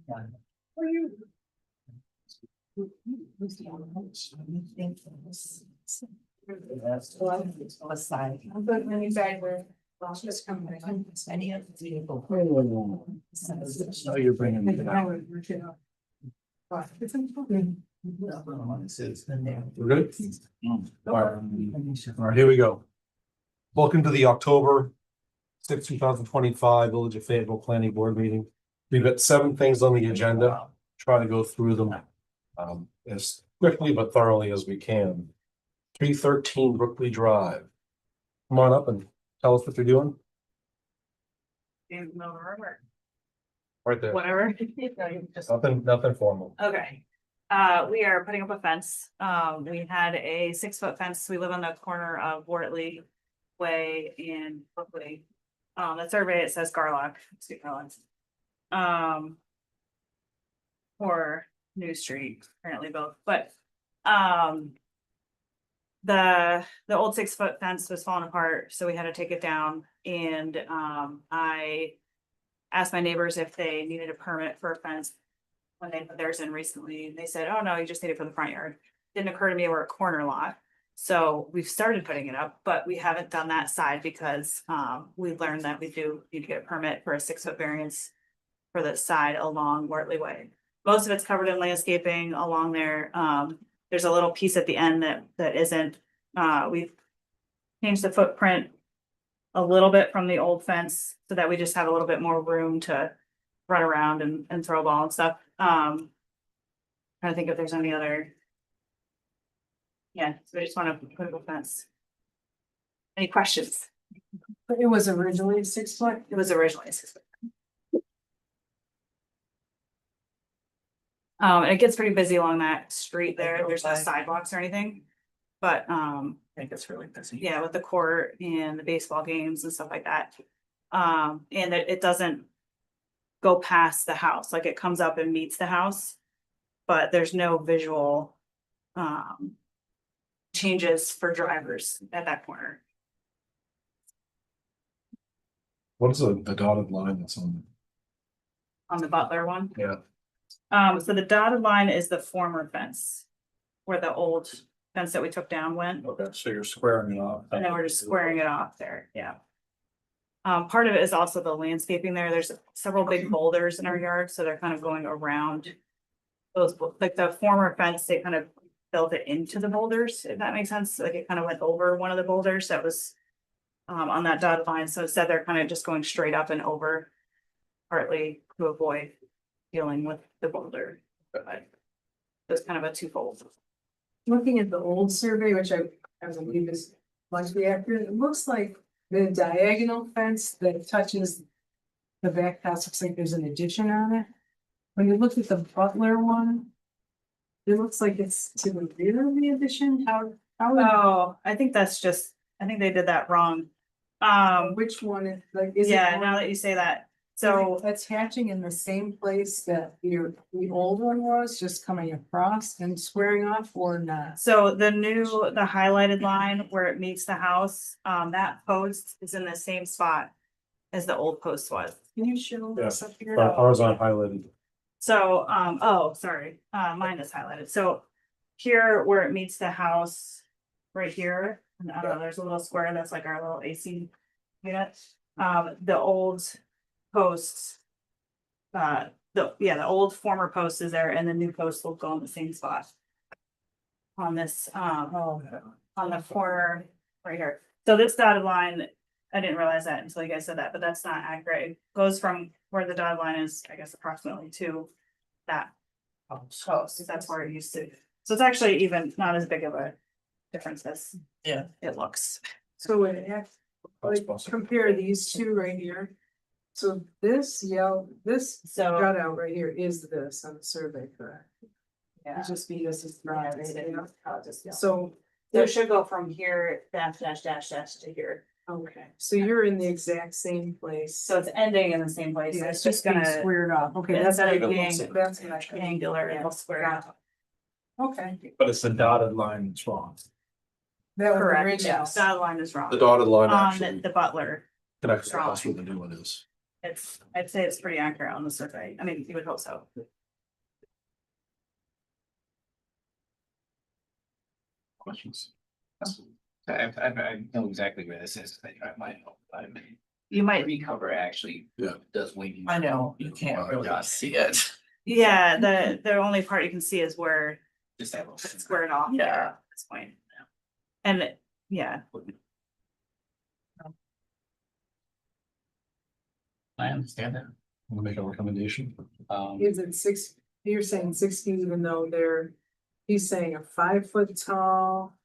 Aside. I'm good when you guys were. Just come back. Any of the vehicle. Oh, you're bringing me back. We're good? All right, here we go. Welcome to the October 6, 2025 Village of Fayetteville Planning Board meeting. We've got 7 things on the agenda. Try to go through them as quickly but thoroughly as we can. 313 Brookley Drive. Come on up and tell us what you're doing. Right there. Whatever. Nothing formal. Okay. We are putting up a fence. We had a 6-foot fence. We live on the corner of Wortley Way and Brookley. The survey, it says Garlock, Street Garlands. Or New Street, apparently both, but, the old 6-foot fence was falling apart, so we had to take it down, and, I asked my neighbors if they needed a permit for a fence when they put theirs in recently, and they said, oh, no, you just need it for the front yard. Didn't occur to me we're a corner lot, so we've started putting it up, but we haven't done that side because, we learned that we do need to get a permit for a 6-foot variance for the side along Wortley Way. Most of it's covered in landscaping along there. There's a little piece at the end that isn't. We've changed the footprint a little bit from the old fence so that we just have a little bit more room to run around and throw a ball and stuff. Trying to think if there's any other. Yeah, so we just want to put up a fence. Any questions? But it was originally 6 foot. It was originally 6 foot. It gets pretty busy along that street there. There's no sidewalks or anything. But, I think it's really busy. yeah, with the court and the baseball games and stuff like that. And it doesn't go past the house, like it comes up and meets the house. But there's no visual, changes for drivers at that corner. What is the dotted line that's on? On the Butler one. Yeah. So the dotted line is the former fence. Where the old fence that we took down went, Okay, so you're squaring it off. and then we're just squaring it off there, yeah. Part of it is also the landscaping there. There's several big boulders in our yard, so they're kind of going around. Those, like the former fence, they kind of built it into the boulders, if that makes sense. Like it kind of went over one of the boulders that was. On that dotted line, so instead they're kind of just going straight up and over. Partly to avoid dealing with the boulder, but. It's kind of a twofold. Looking at the old survey, which I believe is must be accurate, it looks like the diagonal fence that touches. The back house looks like there's an addition on it. When you look at the Butler one. It looks like it's to the rear of the addition, how, Oh, I think that's just, I think they did that wrong. which one is like, is it? Yeah, one- now that you say that, So so, attaching in the same place that the old one was, just coming across and squaring off or not? so the highlighted line where it meets the house, that post is in the same spot. As the old post was, Can you show Yeah. this up here? Ours on highlighted. so, oh, sorry, mine is highlighted, so. Here where it meets the house, right here, and I don't know, there's a little square that's like our little AC unit. The old posts. The old former post is there and the new post will go in the same spot. On this, on the corner right here. So this dotted line, I didn't realize that until you guys said that, but that's not accurate. It goes from where the dotted line is, I guess approximately to that post. That's where it used to. So it's actually even not as big of a difference as Yeah. it looks. So it acts, like, compare these two right here. So this this So, cutout right here is this on the survey, correct? yeah. It's just because it's Yeah, not, they didn't- so, So it should go from here, dash, dash, dash, dash to here. okay, so you're in the exact same place. So it's ending in the same place. Yeah, It's just being gonna, squared off, okay, that's. instead of what- being That's what I thought. angular, it'll square out. Okay, But it's the dotted line that's wrong. that was the Correct, original. yes, that line is wrong. The dotted line On actually the Butler, can actually tell us drawing. what the new one is. I'd say it's pretty accurate on the survey. I mean, you would hope so. Questions? I know exactly where this is. I might know. You might, Recover actually. Yeah. Does wing. I know, you can't really see it. yeah, the only part you can see is where Just that little. it's squared off Yeah. there at this point. And, yeah, I understand that. Want to make a recommendation? Is it six, you're saying 60, even though he's saying a 5 foot tall.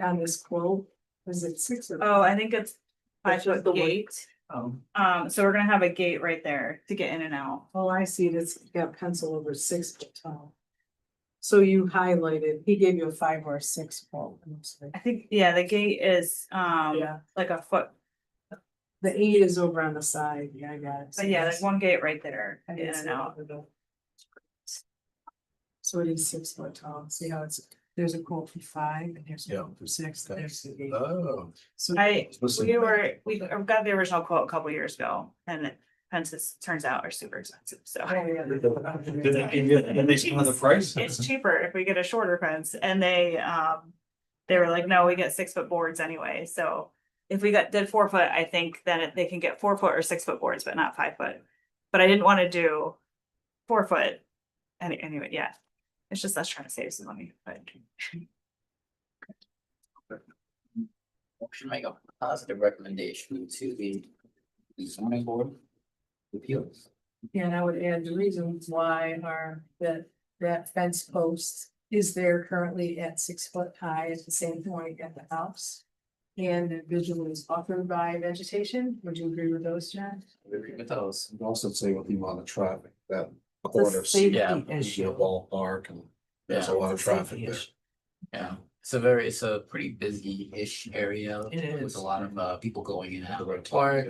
On this quote, is it 6 or? oh, I think it's That's 5 just the foot one. gate. Oh, So we're gonna have a gate right there to get in and out. Oh, I see, it's got pencil over 6 foot tall. So you highlighted, he gave you a 5 or a 6 quote. it looks like. I think, yeah, the gate is, Yeah, like a foot, the 8 is over on the side, yeah, I got it. but yeah, there's one gate right there, I in didn't see and out. it. So it is 6 foot tall, see how there's a quote for 5 and here's a Yeah. quote for 6, and there's the 8. Oh. So We got the original quote a couple years ago, and fences turns out are super expensive, so. Did they give you, did they see the price? It's cheaper if we get a shorter fence, and they were like, no, we get 6 foot boards anyway, so. If we did 4 foot, I think then they can get 4 foot or 6 foot boards, but not 5 foot. But I didn't wanna do 4 foot. Anyway, yeah, it's just us trying to save some money, but. Should make a positive recommendation to the zoning board of appeals. And I would add the reasons why are that fence post is there currently at 6 foot high at the same point at the house. And the visual is buffered by vegetation. Would you agree with those, John? We agree with those. And also say with the amount of traffic, that it's corner. a safety yeah, issue. Ballpark and there's a lot of It's a safety traffic there. issue. Yeah, it's a pretty busy-ish area. It With is. a lot of people going in and out. The of the park.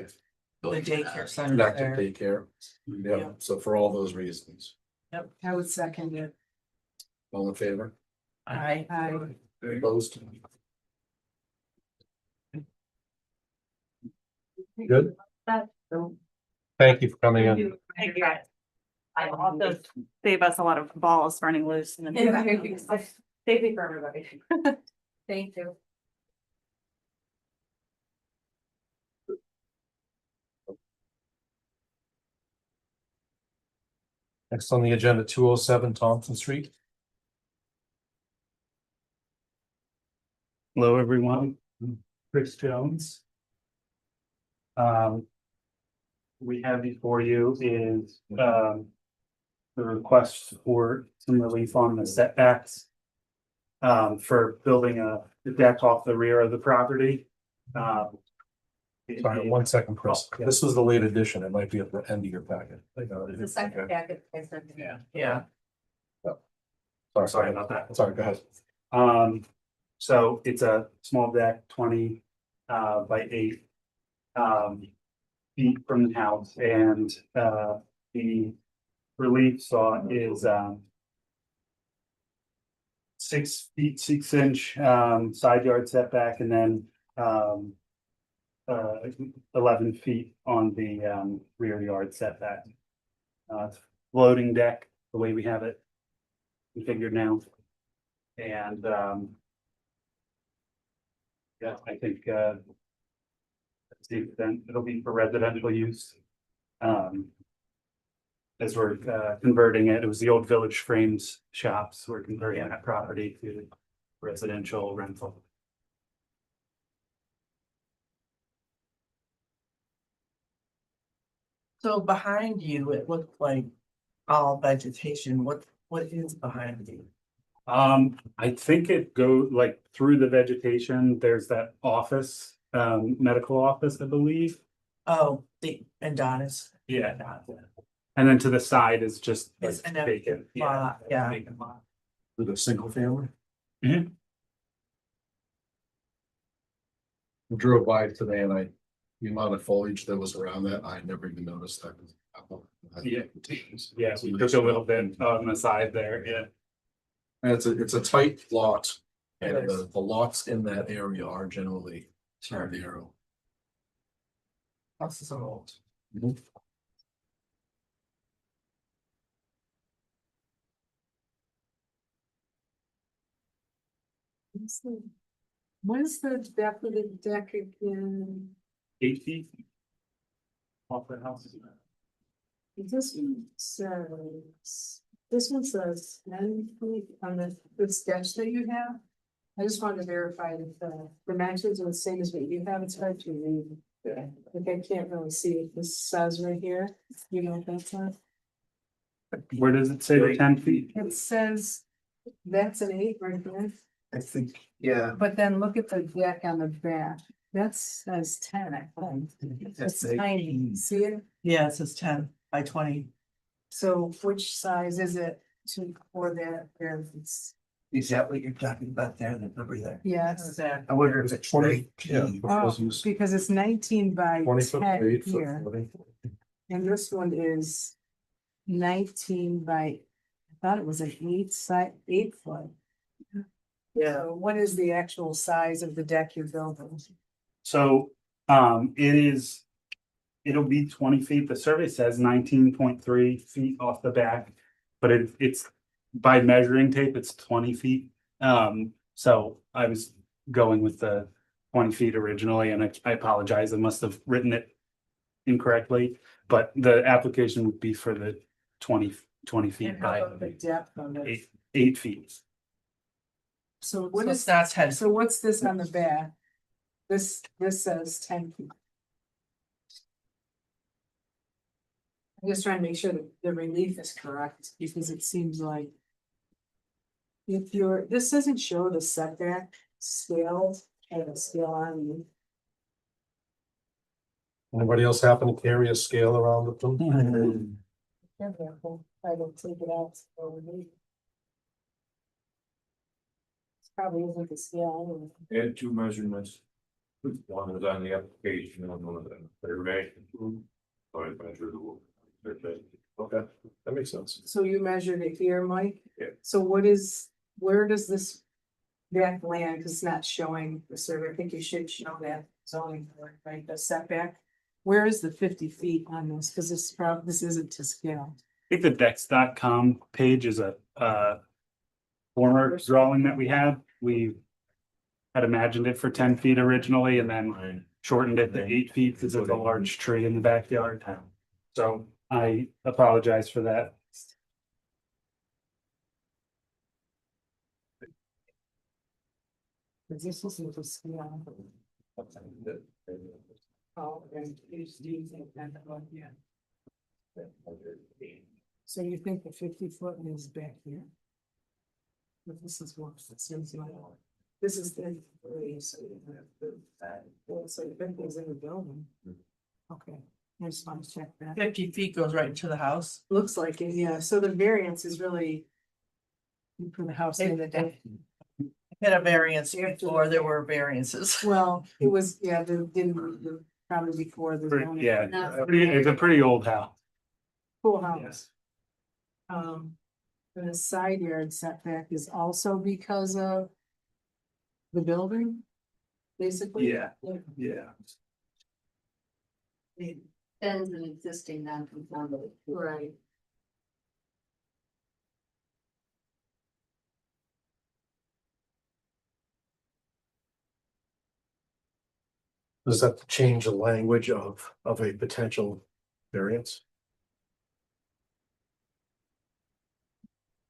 The going in and daycare out. center Active there. daycare, yeah, Yeah. so for all those reasons, I would second it. all in favor? I, Opposed? Good, thank you for coming in. Thank you guys. I also save us a lot of balls running loose in the. Safety for everybody. Thank you. Next on the agenda, 207 Thompson Street. Hello, everyone. Chris Jones. We have before you is, the request for some relief on the setbacks. For building a deck off the rear of the property. Sorry, 1 second, Chris, Oh, yeah. this was the late addition, it might be at the end of your packet. The second packet. Yeah. yeah, Sorry about that. Sorry, go ahead. So it's a small deck, 20 by 8 feet from the house, and the relief saw is 6 feet 6 inch side yard setback, and then 11 feet on the rear yard setback. It's floating deck, the way we have it configured now. And yeah, I think that's the extent it'll be for residential use. As we're converting it, it was the old Village Frames shops, we're converting that property to residential rental. so behind you, it looked like all vegetation, what is behind you? I think it go like through the vegetation, there's that office, medical office, I believe. Oh, the Adonis. Yeah. And then to the side is just like It's an vacant. lot, yeah. Vacant lot. With a single family? Mhm. I drove by today and the amount of foliage that was around that, I never even noticed that. Yeah. Yeah, we took a little bit on the side there, yeah. And it's a tight lot, and It is. the lots in that area are generally narrow. Houses are old. What is the depth of the deck again? 8 feet. Off the house. This one says 10 feet on the sketch that you have. I just wanted to verify that the dimensions are the same as what you have. It's hard to read. Like I can't really see what this says right here. You know what that's on? Where does it say the 10 feet? It says that's an 8 right there. I think, yeah. But then look at the deck on the back. That says 10, I think. It's tiny. See it? Yeah, it says 10 by 20. So which size is it for that variance? Is that what you're talking about there, the number there? Yes. Exactly. I wonder if it's 20, 19. Oh, because it's 19 by 20 foot, 10 8 foot. here, 40. and this one is 19 by, I thought it was an 8 foot. Yeah, So what is the actual size of the deck you're building? So, it'll be 20 feet. The survey says 19.3 feet off the back. But it's by measuring tape, it's 20 feet. So I was going with the 20 feet originally, and I apologize. I must have written it incorrectly. But the application would be for the 20 feet And how by about the depth of it? 8 feet. So what what is is, that 10? so what's this on the back? This says 10 feet. I'm just trying to make sure that the relief is correct, because it seems like. If this doesn't show the setback scale, and a scale on you. Anybody else happen to carry a scale around with them? Careful, I don't take it out. So we- It's probably isn't the scale. anyway. Add two measurements. One is on the application and one is on the survey. So I measure the. Okay, that makes sense. So you measured it here, Mike? Yeah. So where does this back land, because it's not showing the survey, I think you should show that zoning, board, right, the setback. Where is the 50 feet on this, because this isn't to scale. I think the dex.com page is a former drawing that we had. We had imagined it for 10 feet originally and then shortened it to 8 feet because of the large tree in the backyard. So I apologize for that. Because this isn't to scale. Oh, and you think that, yeah. So you think the 50 foot is back here? But this is what it seems like. This is the, so you have so the 50 is in the building. Okay, I just want to check that. 50 feet goes right into the house. Looks like it, yeah, so the variance is really. You put the house in the deck. Had a variance before there were variances. Well, it was, yeah, probably before the. zoning. Yeah, it's a pretty old house. Cool house. Yes. And the side yard setback is also because of. The building? Basically? Yeah. Yeah. Ends an existing non-conformity. Right. Does that change the language of a potential variance?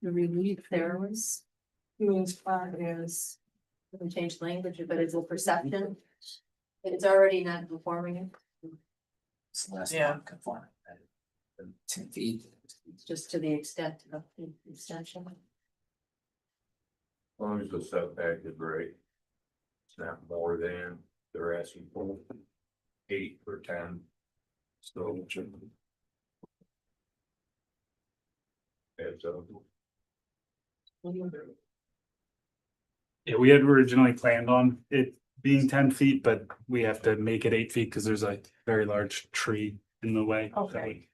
The relief There was, as far as, doesn't change language, but it's a perception. It's already not conforming, It's less Yeah. non-conforming. 10 feet. just to the extent of the extension. As long as the setback is right. It's not more than they're asking for. 8 or 10. So. It's Yeah, we had originally planned on it being 10 feet, but we have to make it 8 feet because there's a very large tree in the way. Okay.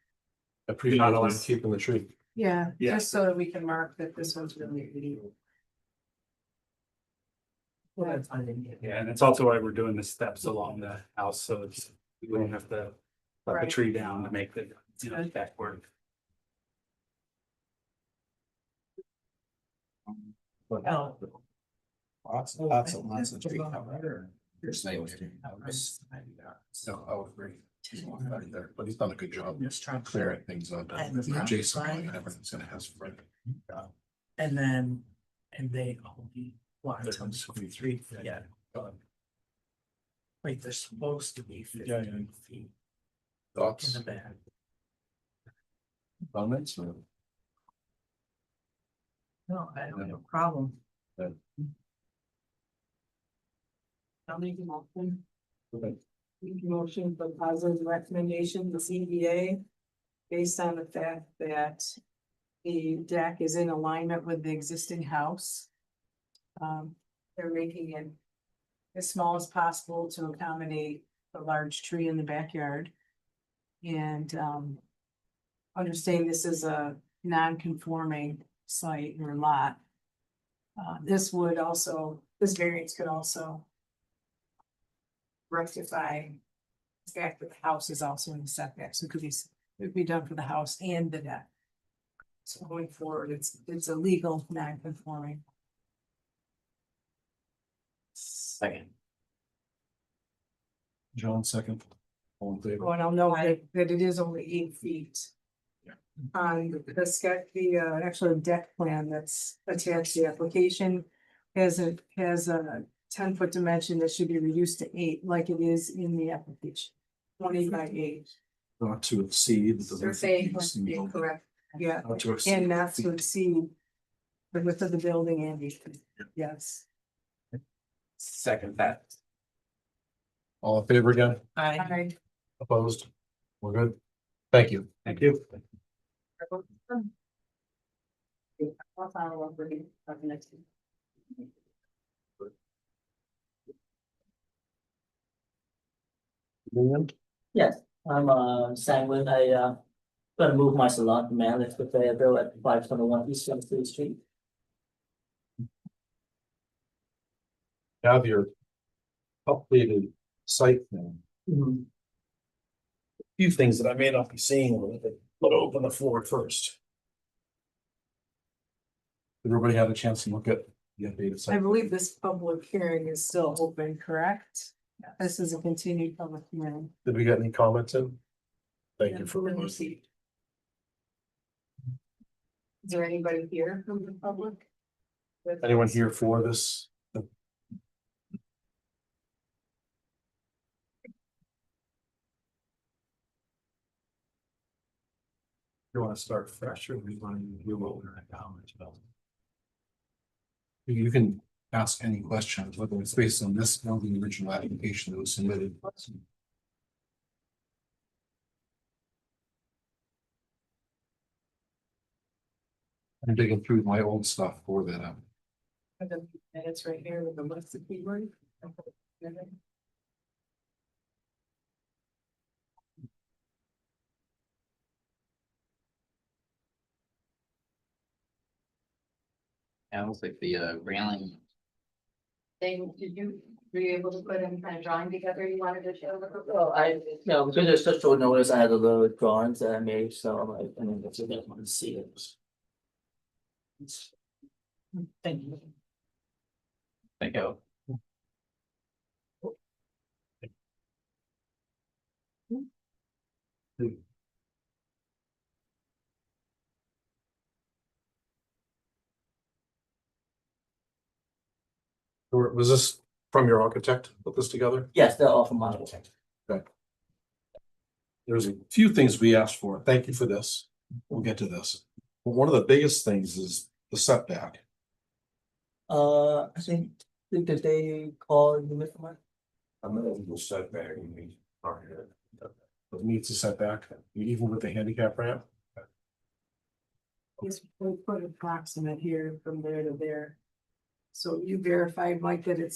I appreciate Not you allowed. keeping the tree. yeah, Yeah. just so that we can mark that this one's really. Yeah, and it's also why we're doing the steps along the house, so we wouldn't have to cut the Right. tree down to make the, back work. Oh. Lots, lots of tree cover. There's no. So I would agree. Right there, but he's done a good job Just trying to clearing things up. And Jason, right. everything's gonna have some. And then, and they only want to be 3 feet. Yeah. Wait, they're supposed to be 15 feet in Thoughts, the back. comments, or? No, I don't have a problem. Good. I'll make a motion. Okay. Make a motion for positive recommendation to CBA. Based on the fact that the deck is in alignment with the existing house. They're making it as small as possible to accommodate a large tree in the backyard. And, understanding this is a non-conforming site or lot. This would also, this variance could also rectify the fact that the house is also in the setback, so it could be done for the house and the deck. So going forward, it's a legal non-conforming. Second. John, second. All in favor? Oh, and I'll note that it is only 8 feet. Yeah. On the sketch, the actual deck plan that's attached to the application has a 10-foot dimension that should be reduced to 8, like it is in the application. 20 by 8. Not to exceed. They're saying incorrect. Yeah, Not to exceed. and not to exceed the width of the building and yes. Second that. All in favor again? I, Opposed? We're good? Thank you. Thank you. I'll follow up with you for the next week. Leland? Yes, I'm Sanguine. Gonna move my salon to Manlius with Fayetteville at 521 East 23rd Street. Have your updated site plan. Few things that I may not be seeing, but open the floor first. Everybody have a chance to look at the updated I site? believe this public hearing is still open, correct? This is a continued public hearing. Did we get any comments in? Thank you for. Been received. Is there anybody here from the public? Anyone here for this? You wanna start fresh or we want to move over to comments? You can ask any questions, whether it's based on this or the original application that was submitted. I'm digging through my old stuff for that. And it's right here with the list of keywords. I don't think the railing. Were you able to put any kind of drawing together you wanted to show? Well, because there's such short notice, I had a little drawings that I made, so I'm like, I mean, if you guys want to see it. thank you. Thank you. Was this from your architect, put this together? Yes, they're all from my architect. There's a few things we asked for. Thank you for this. We'll get to this. But one of the biggest things is the setback. I think, did they call you Mr. Mark? I'm gonna go setback and me. It meets the setback, even with the handicap ramp. Yes, we put approximate here from there to there. So you verified, Mike, that it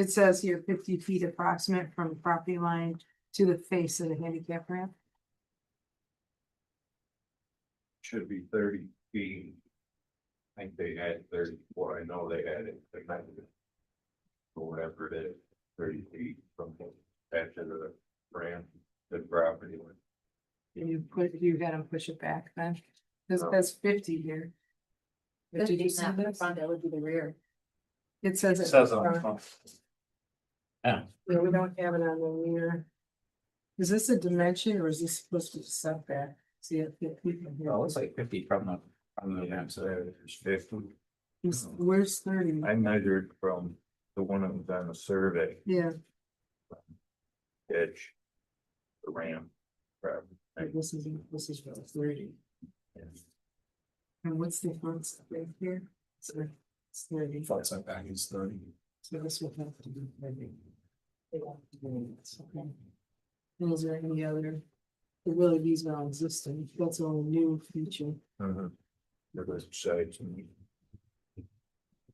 says here 50 feet approximate from the property line to the face of the handicap ramp. Should be 30 feet. I think they had 30, what I know they had it. Or whatever it is, 30 feet from the edge of the ramp, the property line. You gotta push it back then. This says 50 here. But did you see Not the this? front, that would be the rear. It says. It it's says it on the front. front. Yeah, we don't have it on the rear. Is this a dimension or is this supposed to be setback? See it, people here. Well, it looks like 50 from the event, so There's 50. Where's 30? I measured from the one that was on the survey Yeah, edge. The ramp. this is about 30. And what's the front setback here? So it's 30. Front setback is 30. So this will have to be 30. Okay. And is there any other? Really, these are existing. That's a new feature. There was sites and.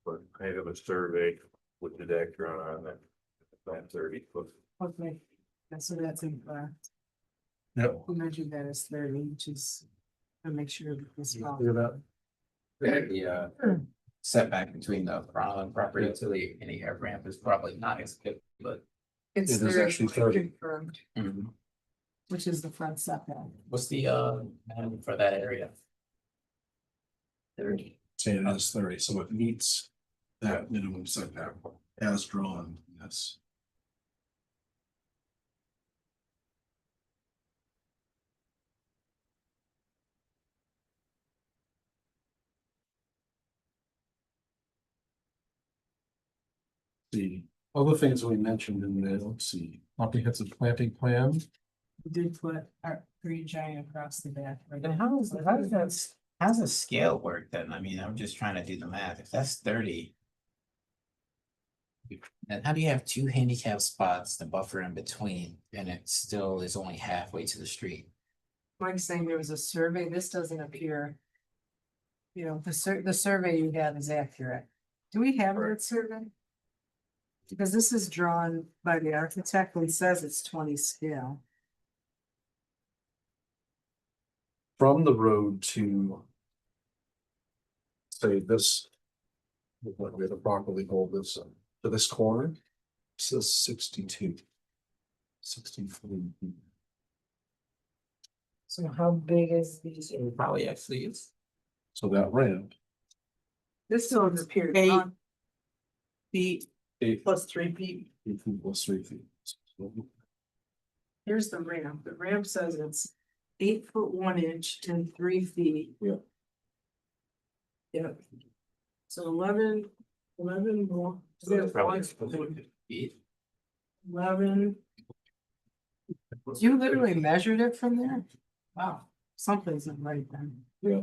But I have a survey with the deck drawn on that. That 30 foot. Okay. And so that's in fact. Yep. We measured that as 30, which is, I'll make sure that this. Look at that. the setback between the front of the property to the handicap ramp is probably not as good, but. It's It is 30, actually 30. confirmed, Mhm. which is the front setback. What's the minimum for that area? 30. Say it is 30, so it meets that minimum setback as drawn, yes. The other things we mentioned in there, let's see, comprehensive planting plan. We did put our green giant across the back. right? Then how's that, how's the scale work then? I mean, I'm just trying to do the math. If that's 30. And how do you have two handicap spots, the buffer in between, and it still is only halfway to the street? Mike's saying there was a survey, this doesn't appear. You know, the survey you have is accurate. Do we have that survey? Because this is drawn by the architect and says it's 20 scale. From the road to. Say this. We have to properly hold this to this corner. Says 62. 63. So how big is these? It probably actually is. So that ramp. This still appears. 8 feet 8 plus 3 feet. feet plus 3 feet. Here's the ramp. The ramp says it's 8 foot 1 inch and 3 feet. Yeah. Yeah. So 11 more. So it's probably 11. feet. You literally measured it from there? Wow, something's not right then. Yeah.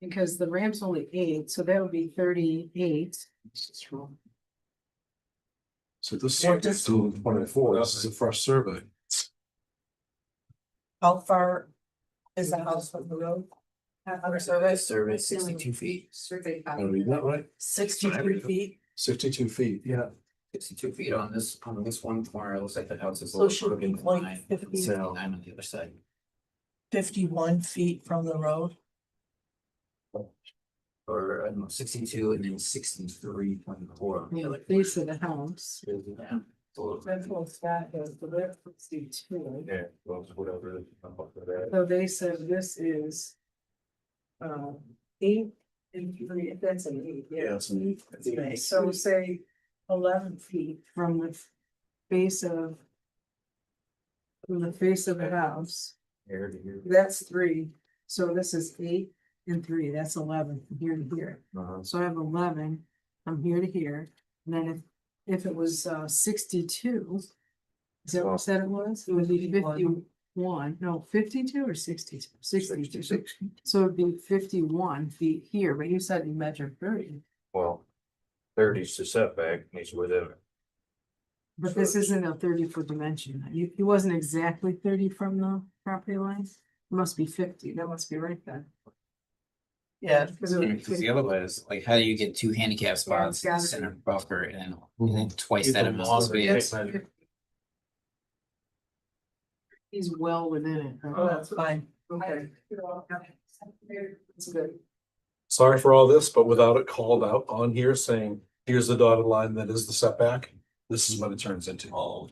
Because the ramp's only 8, so that would be 38. So this is still 24. This is a fresh survey. How far is the house from the road? On the survey, Survey 62 feet. Survey. Am I reading that right? 63 feet. 62 feet, yeah. 62 feet on this one corner. It looks like the house is. So should be like 59 50. 79 on the other side. 51 feet from the road. Or I don't know, 62 and then 63.4 on the Yeah, other. the face of the house. Yeah. So That's what's that is, the left 62. Yeah, well, whatever. So they said this is. 8 and 3, that's an 8, yeah. Yeah, it's an 8. Okay, so say 11 feet from the face of. From the face of the house, Here to here. that's 3, so this is 8 and 3, that's 11 from here to here. So I have 11 from here to here, and then if it was 62. Is that what you said it was? It would be 51, no, 52 or 62? 62. So it'd be 51 feet here, but you said you measured 30. Well, 30's the setback, and he's within it. But this isn't a 30-foot dimension. It wasn't exactly 30 from the property lines. It must be 50. That must be right then. Yeah, Because it would because the other way is like, how do you get two handicap spots, gotta be. center buffer, and then twice that amount of space? He's well within it. oh, that's fine. Okay. That's good. Sorry for all this, but without it called out on here saying, here's the dotted line that is the setback, this is what it turns into. Oh,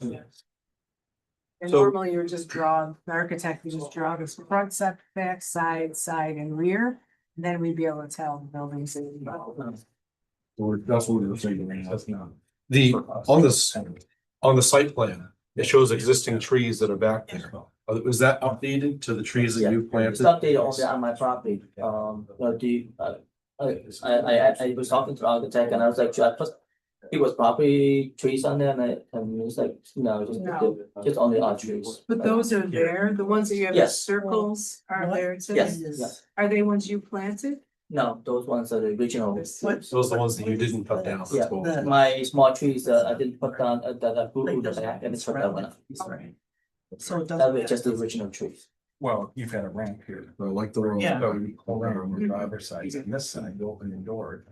And So- normally you're just draw, the architect would just draw this front setback, side, and rear. And then we'd be able to tell the buildings. Or that's what we were saying, that's not. The, on the site plan, it shows existing trees that are back there. Was that updated to the trees that you It's planted? updated on my property, but I was talking to the architect and I was like, should I put. It was property trees on there and it was like, no, No. just only our trees. But those are there, the ones that you have the Yes. circles are What? there too? Yes, yes. Are they ones you planted? No, those ones are the original. Those are the ones that you didn't cut down. Yeah, my small trees, I didn't put down, that I grew the back and it's put that one up. So it That doesn't. was just the original trees. Well, you've got a ramp here. I like the road. Yeah. So you go around on the driver's side, and this side, you open your door.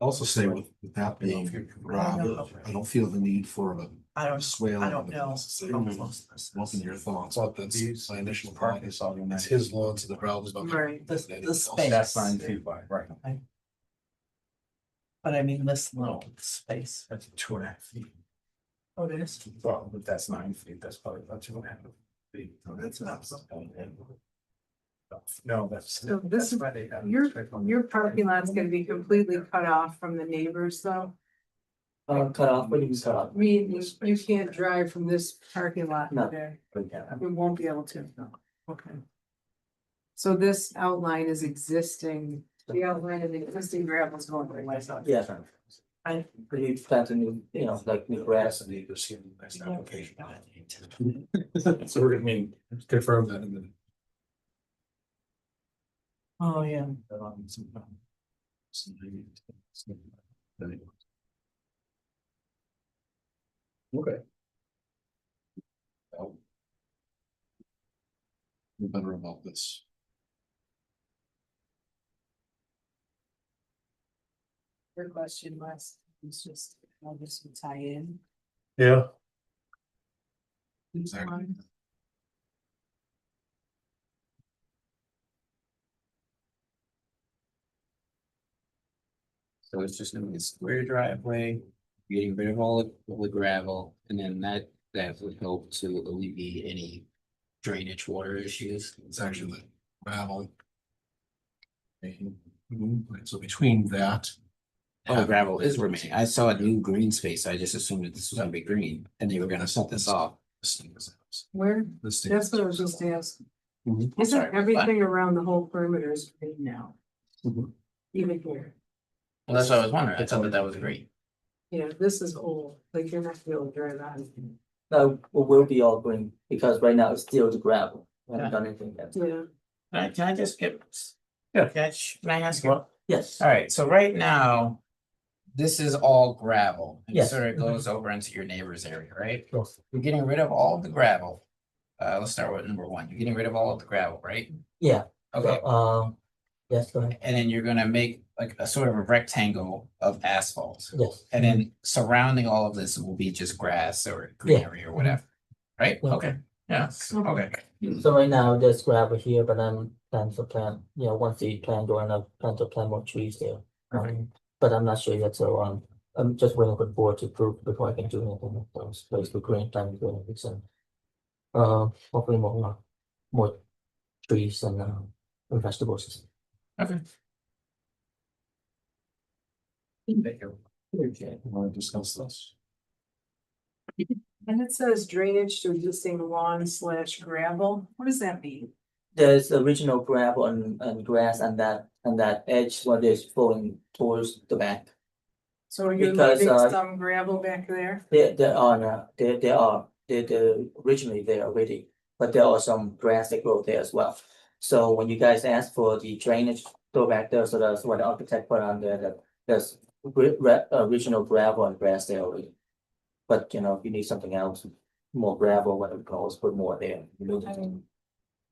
Also say with that being gravel, I don't feel the need for a I don't, swale. I don't know. Welcome your thoughts. But that's my initial part is all. It's his lawn, so the gravel's. Right. The space. That's 9 feet wide, right? But I mean, this little space. That's 2.5 feet. Oh, it is. Well, if that's 9 feet, that's probably about 2.5 feet. Oh, that's not something. No, that's. So this that's why they have- Your parking lot's gonna be completely cut off from the neighbors though. Cut off, what do you mean cut off? I mean, you can't drive from this parking lot No. there. Yeah. We won't be able to. Okay. So this outline is existing, the outline of the existing gravel is going away. Yeah. I- We plant a new, like new grass. And you go see the next application. So we're gonna confirm that in the. Oh, yeah. Okay. We're better about this. Your question was, it's just, how this would tie in. Yeah. Exactly. So it's just gonna be a square driveway, getting rid of all the gravel, and then that would help to alleviate any drainage water issues. It's actually the gravel. So between that. Oh, gravel is remaining. I saw a new green space. I just assumed that this was gonna be green and they were gonna set this off. Where, This that's what I was just asking. Mhm. Isn't Sorry, everything around the whole perimeter is green now? Mhm. Even here, Well, that's what I was wondering. I thought that was great. yeah, this is old, like you're not gonna be able to drive on. No, it will be all green, because right now it's still the gravel, we haven't done anything yet. Yeah, Can I just get? Yeah. Can I ask you? Yes, Alright, so right now. This is all gravel. And Yes. sort of goes over into your neighbor's area, right? You're getting rid of all of the gravel. Let's start with number one. You're getting rid of all of the gravel, right? yeah, Okay, yes, go ahead, and then you're gonna make like a sort of a rectangle of asphalt. yes, And then surrounding all of this will be just grass or greenery or whatever, right? Yeah. Okay, yeah, okay. so right now there's gravel here, but I'm planning to plant, once the plant going up, plan to plant more trees there. But I'm not sure yet, so I'm just waiting for the board to approve before I can do anything with those, the green planting green, so. Hopefully more trees and vegetables. Okay. Want to discuss this? and it says drainage to existing lawn / gravel, what does that mean? There's original gravel and grass and that edge what is flowing towards the back. So are you Because, leaving some gravel back there? There are, they're originally there already, but there are some grass that grow there as well. So when you guys ask for the drainage, go back there, so that's what the architect put on there, that there's original gravel and grass there already. But if you need something else, more gravel, whatever it calls, put more there. I mean,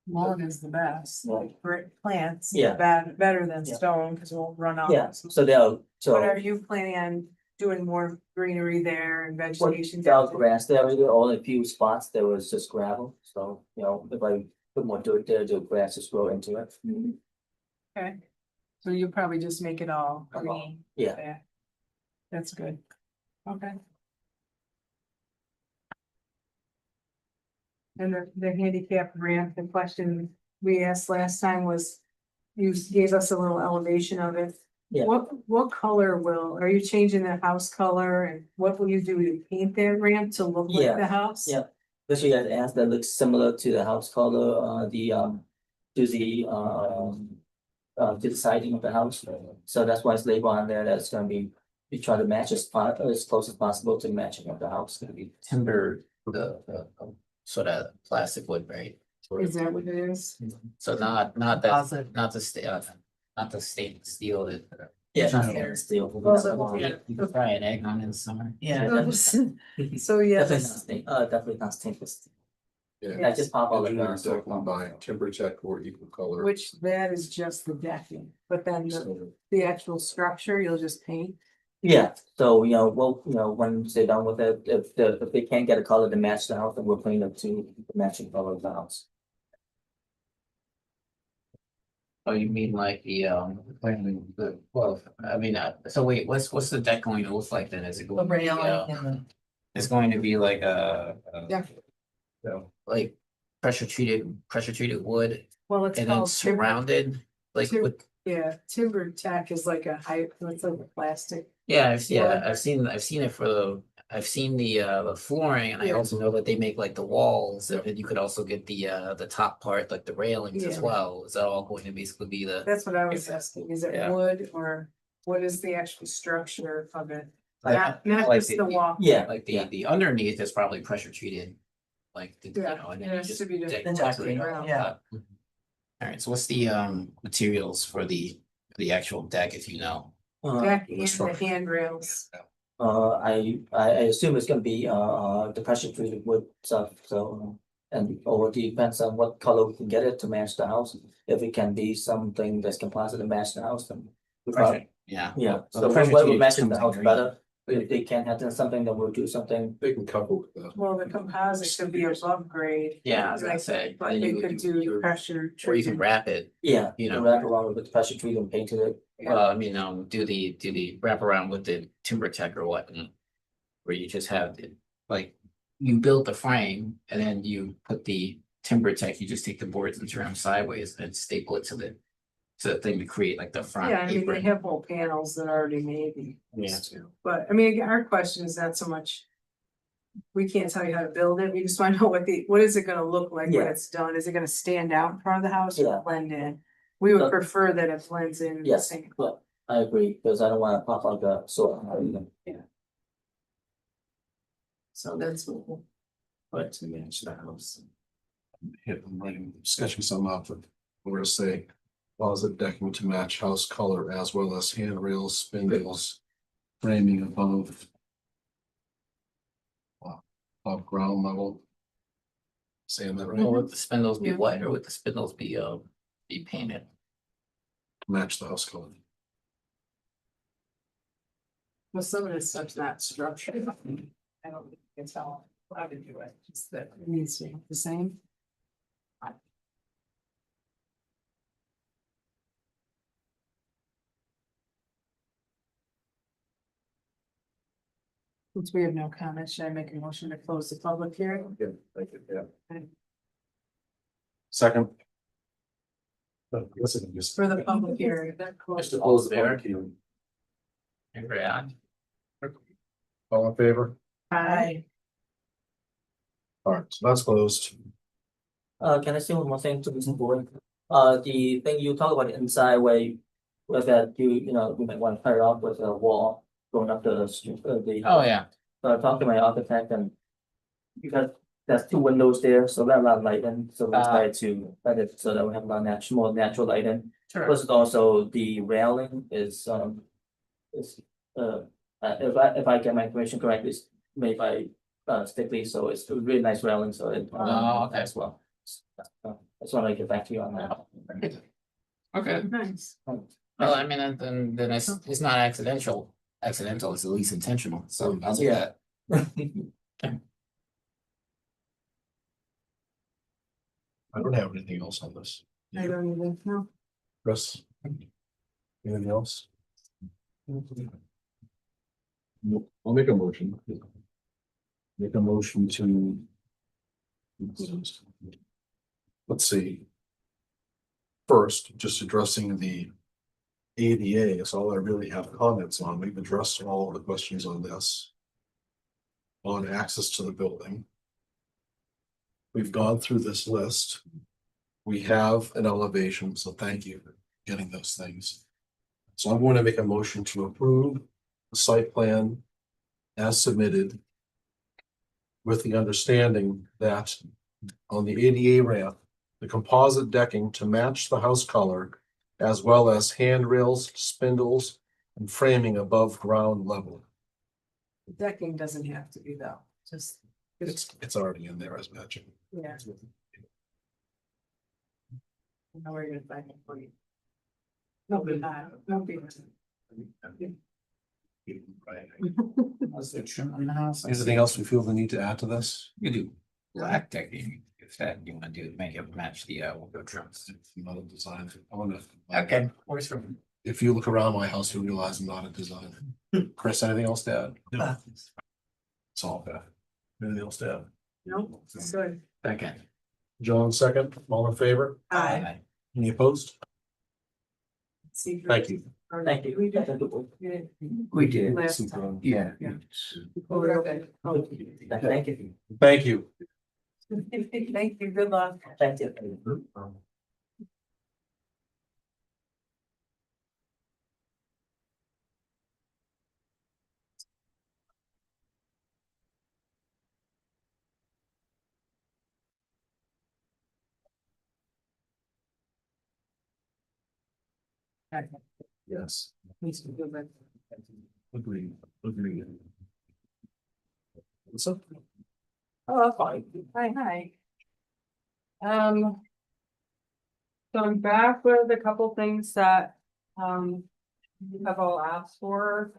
lawn is the best, like brick plants. Yeah. Better than Yeah. stone, cause we'll run off. Yeah, so there are, But are so. you planning on doing more greenery there and vegetation? There was grass there, already, only a few spots, there was just gravel, so, if I put more dirt there, the grass just grow into it. Okay, so you'll probably just make it all green. Yeah. there. That's good, okay. And the handicap ramp, the question we asked last time was, you gave us a little elevation of it. Yeah. What color are you changing the house color and what will you do to paint that ramp to look like Yeah, the house? yeah. Because you guys asked that looks similar to the house color, to the siding of the house. So that's why it's labeled on there, that's gonna be, we try to match as close as possible to matching of the house. Gonna be timber, the sort of plastic wood, right? Is that what it is? So not that, Composite. not the stainless steel that. Yeah, It's not yeah, there. steel. You can fry an egg on it in the summer. Yeah. So Definitely not yes, definitely not stainless. Yeah. I just pop all the Engineer guns. deck by Timber Tech or Equal Color. which that is just the decking, but then So, the actual structure, you'll just paint. Yeah, so once they're done with it, if they can't get a color to match the house, then we'll clean up to the matching color of the house. Oh, you mean like well, I mean, so wait, what's the deck going to look like then? Is it The going to be, railing and the. it's going to be like Yeah. like pressure treated wood Well, it's and then called timber, surrounded, like Tim- with, yeah, timber tack is like it's like a plastic. yeah, Yeah. I've seen it for I've seen the flooring and I Yeah. also know that they make like the walls and then you could also get the top part, like the railings as Yeah. well. Is that all going to basically be the? That's what I was asking, is it Yeah. wood or what is the actual structure of it? Like- Not like just the wall. Yeah, Like yeah. the underneath is probably pressure treated. Like, you Yeah, know, and it then you has just. to be deck- The decorate decking, around yeah. that. Mhm. Alright, so what's the materials for the actual deck, if you know? Deck and the structure. handrails. I assume it's gonna be the pressure treated wood stuff, so. And or depends on what color we can get it to match the house, if it can be something that's composite to match the house, then. we probably- Yeah. Yeah, Well, so the pressure whatever treated matches comes the in house green. better, if they can't have done something, then we'll do something. They can cover with that. Well, the composite could be above grade. Yeah, I was gonna Like, say. But then they you could do pressure Or you can treated. wrap it, Yeah, You you know. wrap around with the pressure treated and painted it. I mean, do the wrap around with the timber tech or what? Where you just have the, like, you build the frame and then you put the timber tech, you just take the boards and turn them sideways and staple it to the thing to create like the front Yeah, I mean, they apron. have whole panels that are already made. Yeah. But I mean, our question is not so much. We can't tell you how to build it, we just wanna know what is it gonna look like when Yeah. it's done, is it gonna stand out in front of the house or Yeah. blend in? We would But- prefer that it blends in. Yes, but I agree, because I don't wanna pop out the sort. So that's what we'll put to match the house. Hit, I'm writing, sketching some up, but we're gonna say. Closet decking to match house color as well as handrails, spindles, framing above. Above ground level. Saying that Or right, would the spindles be Yeah. white or would the spindles be painted? match the house color. Well, some of this stuff's not structured. I don't think it's how to do it, just that it needs to be the same. Since we have no comments, should I make a motion to close the public hearing? Yeah, thank you, yeah. Second. Listen, just. For the public hearing, Just to close the hearing. Hearing. Agree on. All in favor? Aye. All right, so that's closed. Can I say one more thing to this board? The thing you talk about inside where that you might want to fire off with a wall going up the street, Oh, yeah. So I talked to my architect and because there's two windows there, so that allow light in, so we try to let it so that we have a lot more natural light in. Sure. Plus also the railing is if I get my information correct, it's made by Stickley, so it's a really nice railing, so it Oh, okay. as well. I just want to get back to you on that. Okay. Nice. Well, I mean, then it's not accidental, it's at least intentional, so. I'll do Yeah. that. I don't have anything else on this. I don't even know. Chris? Anything else? I'll make a motion. Make a motion to. Let's see. First, just addressing the ADA is all I really have comments on. We've addressed all of the questions on this. On access to the building. We've gone through this list. We have an elevation, so thank you for getting those things. So I'm going to make a motion to approve the site plan as submitted. With the understanding that on the ADA ramp, the composite decking to match the house color, as well as handrails, spindles, and framing above ground level. Decking doesn't have to be though, just. It's already in there as matching. Yeah. How are you gonna find it for you? No, but no, Was there trim on the house? Anything else we feel the need to add to this? You do black decking, if that you wanna do, make it match the window trims. Another design. I wanna. Okay, works for me. If you look around my house, you'll realize I'm not a designer. Chris, anything else to add? Uh, It's all bad. Anything else to add? No, it's good. Okay. John, second, all in favor? Aye. Any opposed? See. Thank you. Thank you. We did. We did. Last time. Yeah. Yeah. Oh, we're okay. Oh. Thank you. Thank you. Thank you, good luck. Thank you. Yes. Needs to be good. Agreed, agreed. What's up? Oh, fine. Hi. So I'm back with a couple things that, you have all asked for.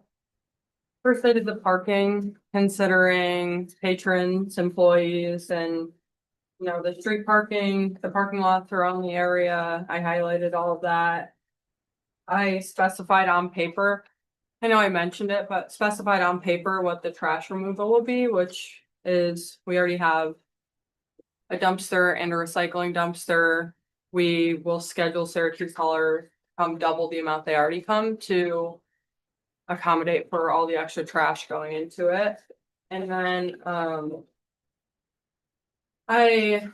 First, I did the parking, considering patrons, employees, and, you know, the street parking, the parking lots around the area. I highlighted all of that. I specified on paper, I know I mentioned it, but specified on paper what the trash removal will be, which is, we already have a dumpster and a recycling dumpster. We will schedule Syracuse Color double the amount they already come to accommodate for all the extra trash going into it. And then I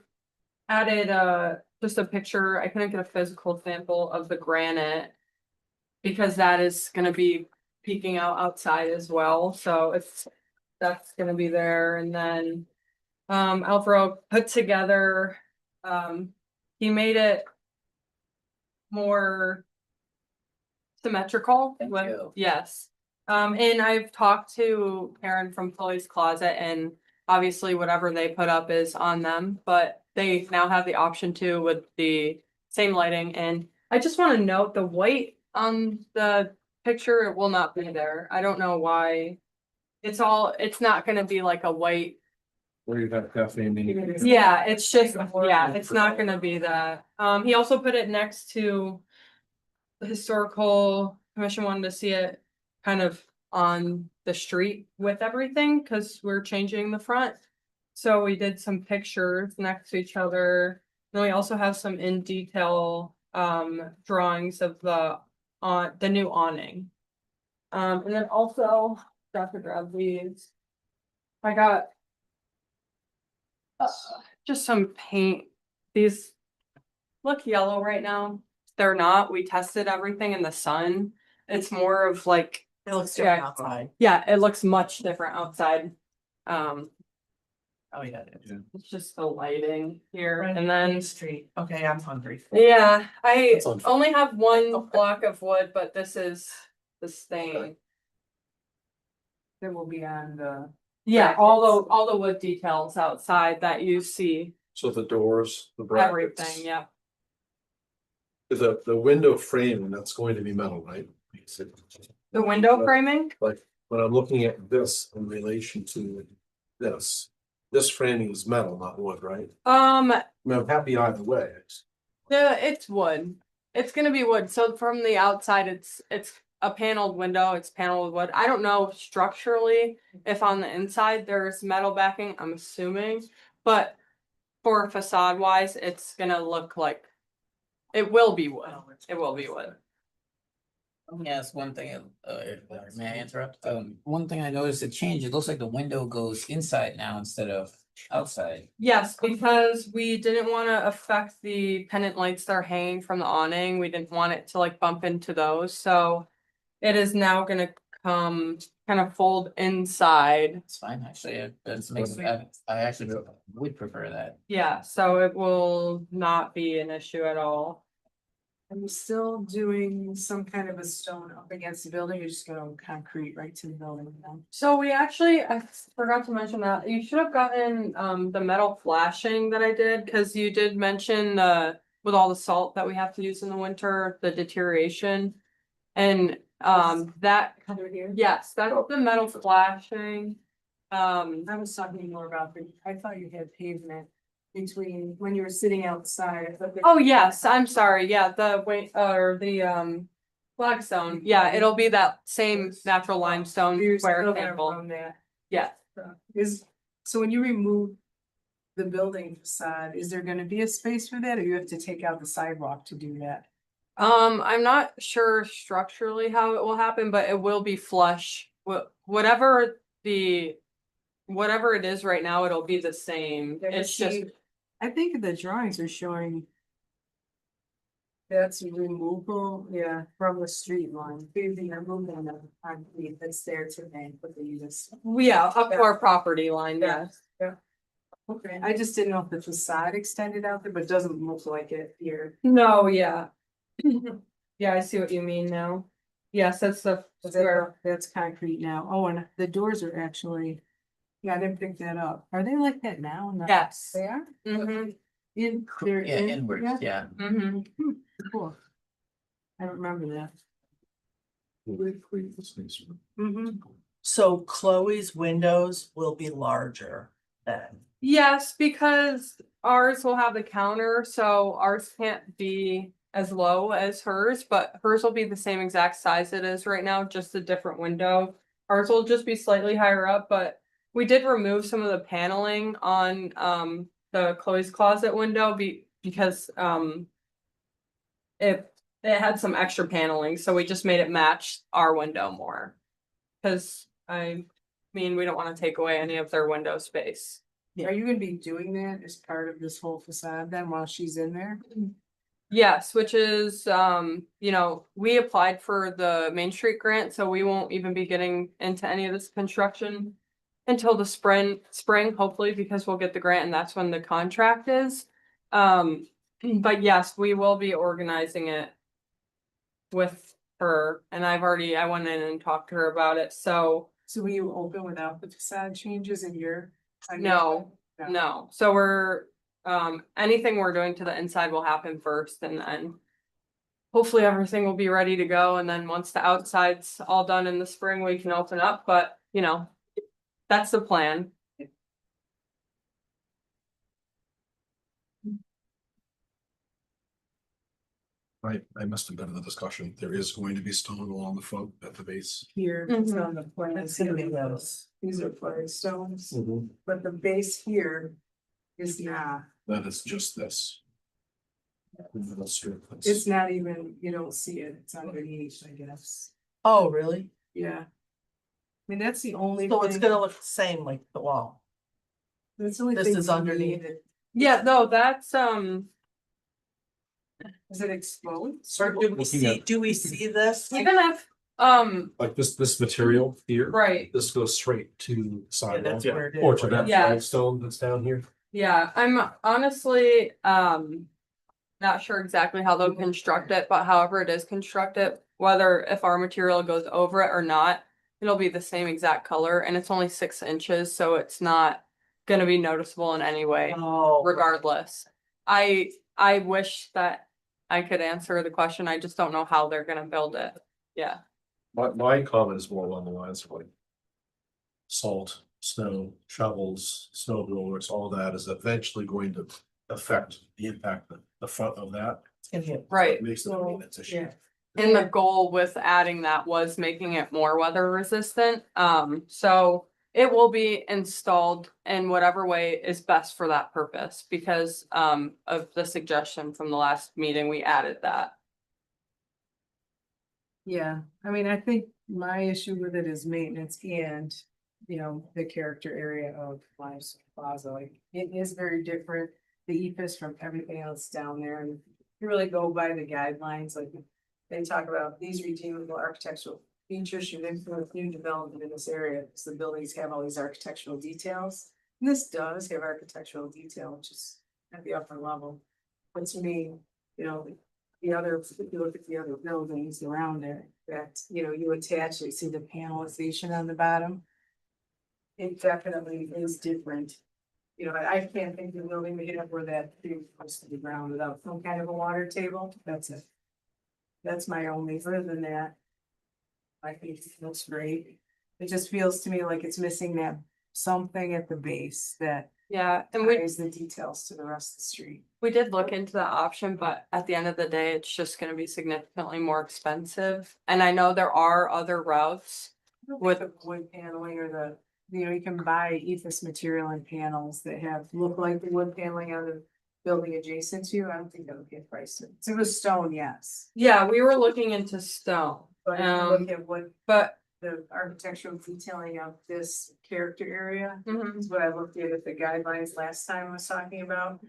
added just a picture. I couldn't get a physical sample of the granite because that is gonna be peeking out outside as well. So that's gonna be there. And then Alvaro put together, he made it more symmetrical. Thank with- you. Yes. And I've talked to Karen from Chloe's Closet, and obviously whatever they put up is on them, but they now have the option to with the same lighting. And I just want to note the white on the picture, it will not be there. I don't know why. It's not gonna be like a white. Where you got cafe meeting? Yeah, it's just, yeah, it's not gonna be that. He also put it next to the historical commission, wanted to see it kind of on the street with everything, cause we're changing the front. So we did some pictures next to each other. Then we also have some in detail drawings of the new awning. And then also, Dr. grab these. I got just some paint. These look yellow right now. They're not. We tested everything in the sun. It's more of like, It looks different Yeah. outside. yeah, it looks much different outside. Oh, yeah. it is. It's just the lighting here. Right, And then Main Street. Okay, I'm hungry. yeah, I That's on- only have one block of wood, but this is the stain. It will be on the. Yeah, all the wood details outside that you see, So the doors, the brackets. everything, yeah. The window frame, that's going to be metal, right? The window framing, Like, when I'm looking at this in relation to this framing is metal, not wood, right? I mean, I'm happy either way. it's wood. It's gonna be wood, so from the outside, it's a paneled window, it's paneled with wood. I don't know structurally if on the inside there's metal backing, I'm assuming, but for facade wise, it's gonna look like. It will be wood, it will be wood. Let me ask one thing, may I interrupt? One thing I noticed a change, it looks like the window goes inside now instead of outside. Yes, because we didn't wanna affect the pendant lights that are hanging from the awning, we didn't want it to like bump into those, so. It is now gonna come kind of fold inside, It's fine, actually, it makes, I actually would prefer that. yeah, so it will not be an issue at all. I'm still doing some kind of a stone up against the building, you're just gonna concrete right to the building now. So we actually, I forgot to mention that, you should have gotten the metal flashing that I did, cause you did mention with all the salt that we have to use in the winter, the deterioration. And that, Under here? yes, that's the metal flashing. I was talking more about I thought you had pavement between, when you were sitting outside. I thought that- Oh, yes, I'm sorry, yeah, the wait, or the flagstone, yeah, it'll be that same natural limestone You're square still gonna table, run that. yeah. So when you remove the building facade, is there gonna be a space for that, or you have to take out the sidewalk to do that? I'm not sure structurally how it will happen, but it will be flush, whatever it is right now, it'll be the same, it's just. I think the drawings are showing. That's removal, yeah, from the street line, using a movement of concrete that's there today, but they use. Yeah, up to our property line, yes. Okay, I just didn't know if the facade extended out there, but it doesn't look like it here. No, yeah. Yeah, I see what you mean now. Yes, that's the square. That's concrete now. Oh, and the doors are actually. Yeah, I didn't pick that up. Are they like that now? No. Yes. They are? Mm-hmm, They're Yeah, in, inwards, yeah. mm-hmm. Cool. I don't remember that. So Chloe's windows will be larger then. Yes, because ours will have the counter, so ours can't be as low as hers, but hers will be the same exact size it is right now, just a different window. Ours will just be slightly higher up, but we did remove some of the paneling on the Chloe's closet window because it had some extra paneling, so we just made it match our window more. Cause I mean, we don't wanna take away any of their window space. Are you gonna be doing that as part of this whole facade then while she's in there? Yes, which is, you know, we applied for the Main Street grant, so we won't even be getting into any of this construction until the spring, hopefully, because we'll get the grant and that's when the contract is. But yes, we will be organizing it with her, and I went in and talked to her about it, so So will you open without the facade changes in your? no, no. So we're, anything we're doing to the inside will happen first, and then hopefully everything will be ready to go, and then once the outside's all done in the spring, we can open up, but, you know, that's the plan. I must have been in the discussion. There is going to be stone along the front at the base. Here, it's Mhm. on the plan. It's gonna be those. These are flagstones, Mhm. but the base here is not. That is just this. It's not even, you don't see it, it's underneath, I guess. Oh, really? Yeah. I mean, that's the only. So it's thing- gonna look the same like the wall. That's the only this thing is we underneath. need. Yeah, no, that's, Is it exposed? Or do we see this? even if, Like this material here, right, this goes straight to the Yeah, sidewalk that's where it is. or to that Yeah. flagstone that's down here. yeah, I'm honestly, not sure exactly how they'll construct it, but however it is constructed, whether if our material goes over it or not, it'll be the same exact color, and it's only 6 inches, so it's not gonna be noticeable in any way, Oh, regardless. I wish that I could answer the question, I just don't know how they're gonna build it, yeah. My comment is more along the lines of like. Salt, snow, shovels, snow blowers, all that is eventually going to affect the impact of the front of that. it's gonna get- Right, It makes it a maintenance issue. Yeah. and the goal with adding that was making it more weather resistant, so It will be installed in whatever way is best for that purpose, because of the suggestion from the last meeting, we added that. Yeah, I mean, I think my issue with it is maintenance and, you know, the character area of Lions Plaza, like, it is very different. The ethos from everything else down there, and you really go by the guidelines, like, they talk about these redeemable architectural features should influence new development in this area, because the buildings have all these architectural details. And this does have architectural detail, which is at the upper level, but to me, you know, the other, if you look at the other buildings around it, that, you know, you attach it, see the panelization on the bottom. It definitely is different. You know, I can't think of a building we have where that thing goes to the ground without some kind of a water table, that's it. That's my only, other than that. I think it looks great. It just feels to me like it's missing that something at the base that Yeah, and we ties the details to the rest of the street. We did look into that option, but at the end of the day, it's just gonna be significantly more expensive. And I know there are other routes. With the wood paneling or the, you know, you can buy ethos material and panels that have, look like the wood paneling on the building adjacent to you. I don't think that would be a price. So it was stone, yes. Yeah, we were looking into stone, But if you look at what but the architectural detailing of this character area, mhm, is what I looked at the guidelines last time I was talking about.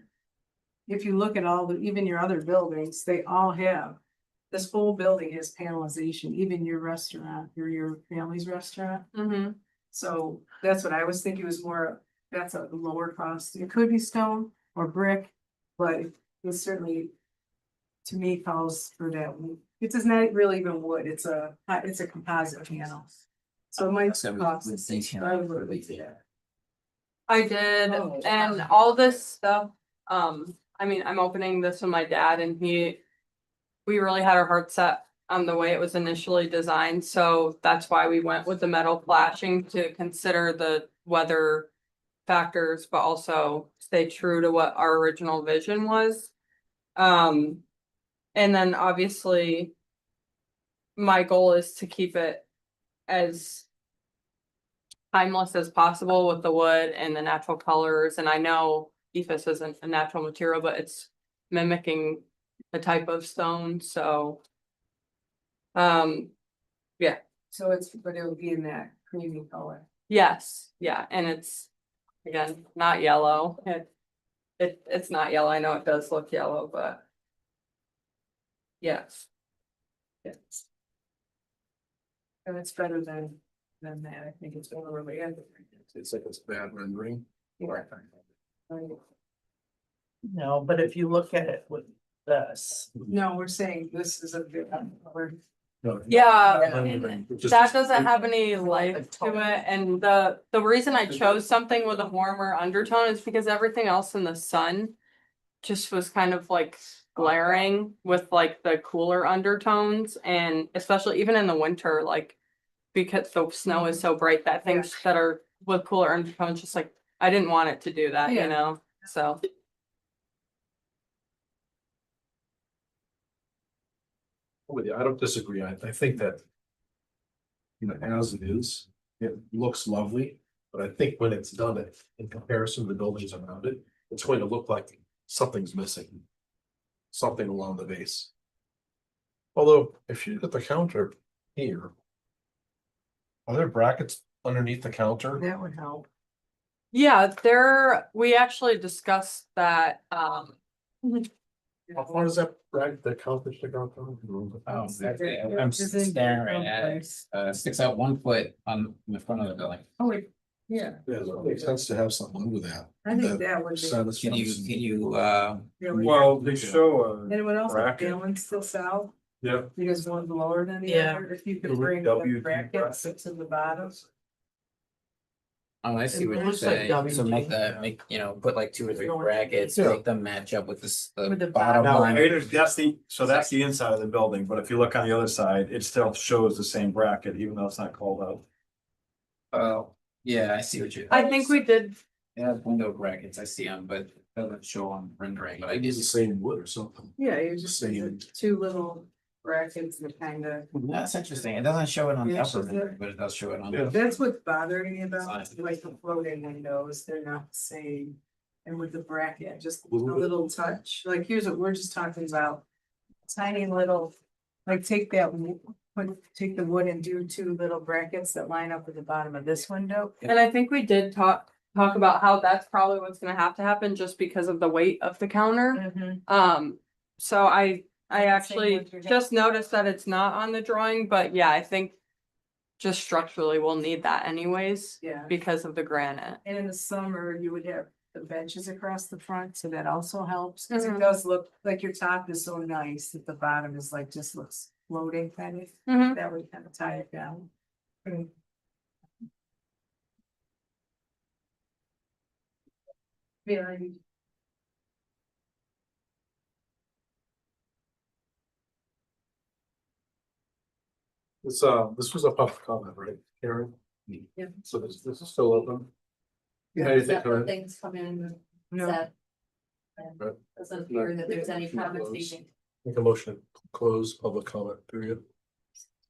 If you look at all the, even your other buildings, they all have, this whole building has panelization, even your restaurant, or your family's restaurant. mhm. So that's what I was thinking was more, that's a lower cost. It could be stone or brick, but it certainly, to me, calls for that. It does not really even wood, it's a composite panel. So it might So we cost. would think, you know, I would for look the- at that. I did, Oh. and all this stuff, I mean, I'm opening this with my dad and we really had our heart set on the way it was initially designed, so that's why we went with the metal flashing to consider the weather factors, but also stay true to what our original vision was. And then obviously my goal is to keep it as timeless as possible with the wood and the natural colors, and I know ethos isn't a natural material, but it's mimicking a type of stone, so. So it's, but it would be in that creamy color. Yes, yeah, and it's, again, not yellow, it's not yellow, I know it does look yellow, but. Yes. Yes. And it's better than that, I think it's better where we end. It's like it's bad rendering. No, but if you look at it with this, No, we're saying this is a bit, we're, Yeah, Yeah. that doesn't have any life to it, and the reason I chose something with a warmer undertone is because everything else in the sun. Just was kind of like glaring with like the cooler undertones, and especially even in the winter, like. Because the snow is so bright that things that are with cooler undertones, just like, I didn't want it to do that, Yeah. you know, so. With you, I don't disagree. I think that. You know, as it is, it looks lovely, but I think when it's done it in comparison to the buildings around it, it's going to look like something's missing. Something along the base. Although, if you look at the counter here. Are there brackets underneath the counter? that would help. Yeah, we actually discussed that, How far does that bracket, the counter stick out? Oh, okay, I'm It's in staring at it, someplace. sticks out 1 foot on the front of the building. Oh, wait, yeah, Yeah, it makes sense to have something under that. I think that would be. Can you, really- Well, they show And it would also bracket. balance this out, yeah, because one's lower than the Yeah. other, if you The could bring the WT brackets to the bottom. oh, I see It what you're looks like saying, so make WT. you know, put like 2 or 3 brackets, Yeah. make them match up with this, the With the bottom now, line. that's the inside of the building, but if you look on the other side, it still shows the same bracket, even though it's not called out. Oh, yeah, I see what you're. I think we did, Yeah, window brackets, I see them, but it doesn't show on rendering, but I It's the just. same wood or something. Yeah, you just Same. two little brackets that kind of. That's interesting. It doesn't show it on the Yeah, upper so window, but it does show it on the. That's what's bothering me about like the floating windows, they're not the same. And with the bracket, just a little touch, like here's what we're just talking about. Tiny little, like take that, take the wood and do 2 little brackets that line up at the bottom of this window. And I think we did talk about how that's probably what's gonna have to happen just because of the weight of the counter. So I actually what you're just noticed that it's not on the drawing, but yeah, I think just structurally we'll need that anyways Yeah, because of the granite. and in the summer, you would have the benches across the front, so that also helps, cause it Mhm. does look like your top is so nice that the bottom is like, just looks floating kind of. Mhm. That would kind of tie it down. Yeah. This was a public comment, right, Karen? Yeah. So this is still open? How do you think, Several Karen? things come in No, that. Right. Doesn't appear that there's any comments needed. Make a motion, to close public comment period.